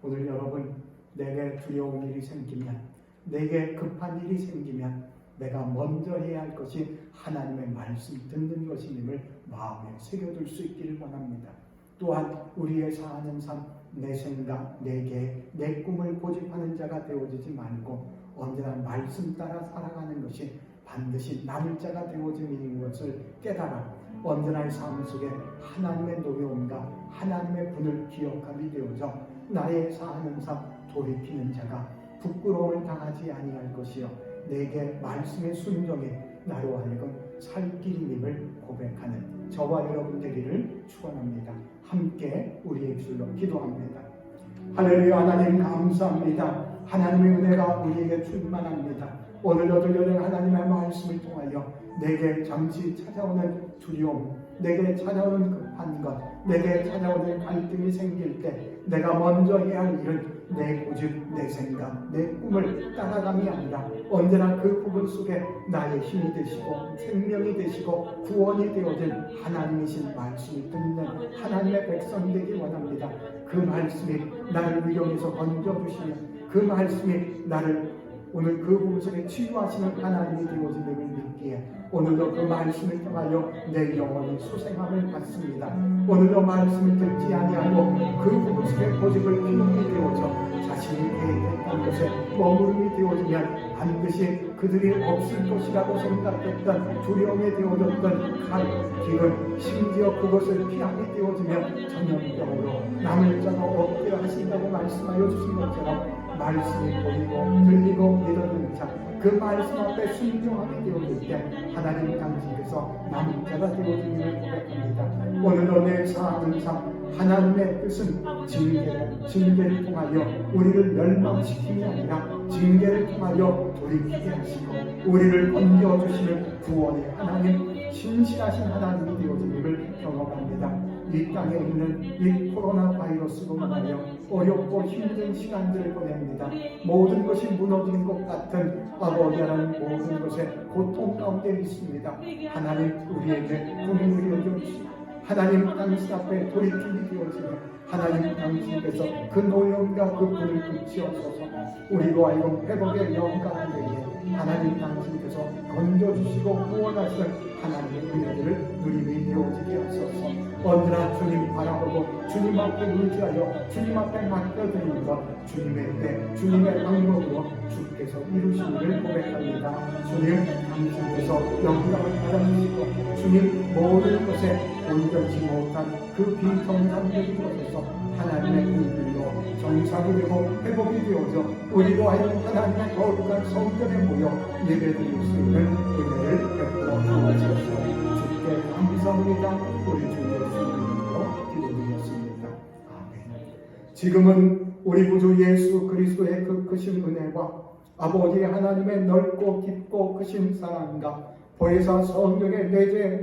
오늘 여러분 내게 두려운 일이 생기면 내게 급한 일이 생기면 내가 먼저 해야 할 것이 하나님의 말씀 듣는 것임을 마음에 새겨둘 수 있기를 원합니다. 또한 우리의 사는 삶, 내 생각, 내 계획, 내 꿈을 고집하는 자가 되어지지 말고 언제나 말씀 따라 살아가는 것이 반드시 남을 자가 되어지는 것을 깨달아 언제나의 삶 속에 하나님의 노여움과 하나님의 분을 기억하게 되어져 나의 사는 삶 돌이키는 자가 부끄러움을 당하지 아니할 것이요 내게 말씀의 순종에 나로 하여금 살 길임을 고백하는 저와 여러분 되기를 축원합니다. 함께 우리의 입술로 기도합니다. 할렐루야. 하나님 감사합니다. 하나님의 은혜가 우리에게 충만합니다. 오늘도 들려는 하나님의 말씀을 통하여 내게 잠시 찾아오는 두려움, 내게 찾아오는 급한 것, 내게 찾아오는 갈등이 생길 때 내가 먼저 해야 할 일은 내 고집, 내 생각, 내 꿈을 따라감이 아니라 언제나 그 부분 속에 나의 힘이 되시고 생명이 되시고 구원이 되어진 하나님이신 말씀을 듣는 하나님의 백성 되기 원합니다. 그 말씀이 나를 위험에서 건져주시면 그 말씀이 나를 오늘 그 부분 속에 치유하시는 하나님이 되어짐을 믿기에 오늘도 그 말씀을 통하여 내 영혼이 소생함을 받습니다. 오늘도 말씀을 듣지 아니하고 그 부분 속에 고집을 피우게 되어져 자신이 계획했던 곳에 머무름이 되어지면 반드시 그들이 없을 것이라고 생각했던 두려움에 되어졌던 칼, 기름, 심지어 그것을 피하게 되어지면 전염병으로 남을 자가 없게 하신다고 말씀하여 주신 것처럼 말씀이 보이고 들리고 믿어지는 자 그 말씀 앞에 순종하게 되어질 때 하나님 당신께서 남은 자가 되어지기를 고백합니다. 오늘도 내 사는 삶 하나님의 뜻은 징계를 통하여 우리를 멸망시키는 게 아니라 징계를 통하여 돌이키게 하시고 우리를 건져주시는 구원의 하나님, 신실하신 하나님이 되어지기를 경험합니다. 이 땅에 있는 이 코로나 바이러스로 인하여 어렵고 힘든 시간들을 보냅니다. 모든 것이 무너진 것 같은 아버지 하나님 모든 것에 고통 가운데 있습니다. 하나님 우리에게 긍휼히 여겨주시고 하나님 당신 앞에 돌이킴이 되어지며 하나님 당신께서 그 노여움과 그 불을 붙이옵소서. 우리로 하여금 회복의 영광을 내게 하나님 당신께서 건져주시고 구원하시는 하나님의 은혜를 누리게 되어지게 하소서. 언제나 주님 바라보고 주님 앞에 의지하여 주님 앞에 맡겨드리는 것 주님의 때 주님의 방법으로 주께서 이루시기를 고백합니다. 주님 당신께서 영광을 받아주시고 주님 모든 것에 온전치 못한 그 비정상적인 것에서 하나님의 은혜로 정상이 되고 회복이 되어져 우리로 하여금 하나님의 거룩한 성전에 모여 예배드릴 수 있는 은혜를 베풀어 주옵소서. 주께 감사합니다. 우리 주 예수님으로 기도드렸습니다. 아멘. 지금은 우리 구주 예수 그리스도의 그 크신 은혜와 아버지 하나님의 넓고 깊고 크신 사랑과 보혜사 성령의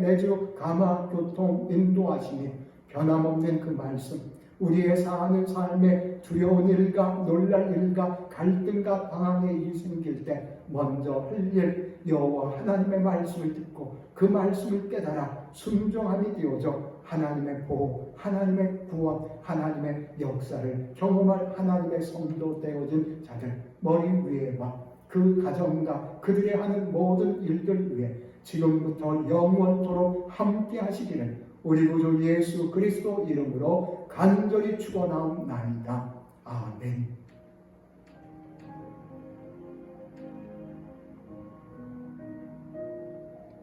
내주 감화 교통 인도하심이 변함없는 그 말씀 우리의 사는 삶에 두려운 일과 놀랄 일과 갈등과 방황의 일이 생길 때 먼저 할 일 여호와 하나님의 말씀을 듣고 그 말씀을 깨달아 순종함이 되어져 하나님의 보호, 하나님의 구원, 하나님의 역사를 경험할 하나님의 성도 되어진 자들 머리 위에와 그 가정과 그들이 하는 모든 일들 위해 지금부터 영원토록 함께 하시기를 우리 구주 예수 그리스도 이름으로 간절히 축원하옵나이다. 아멘.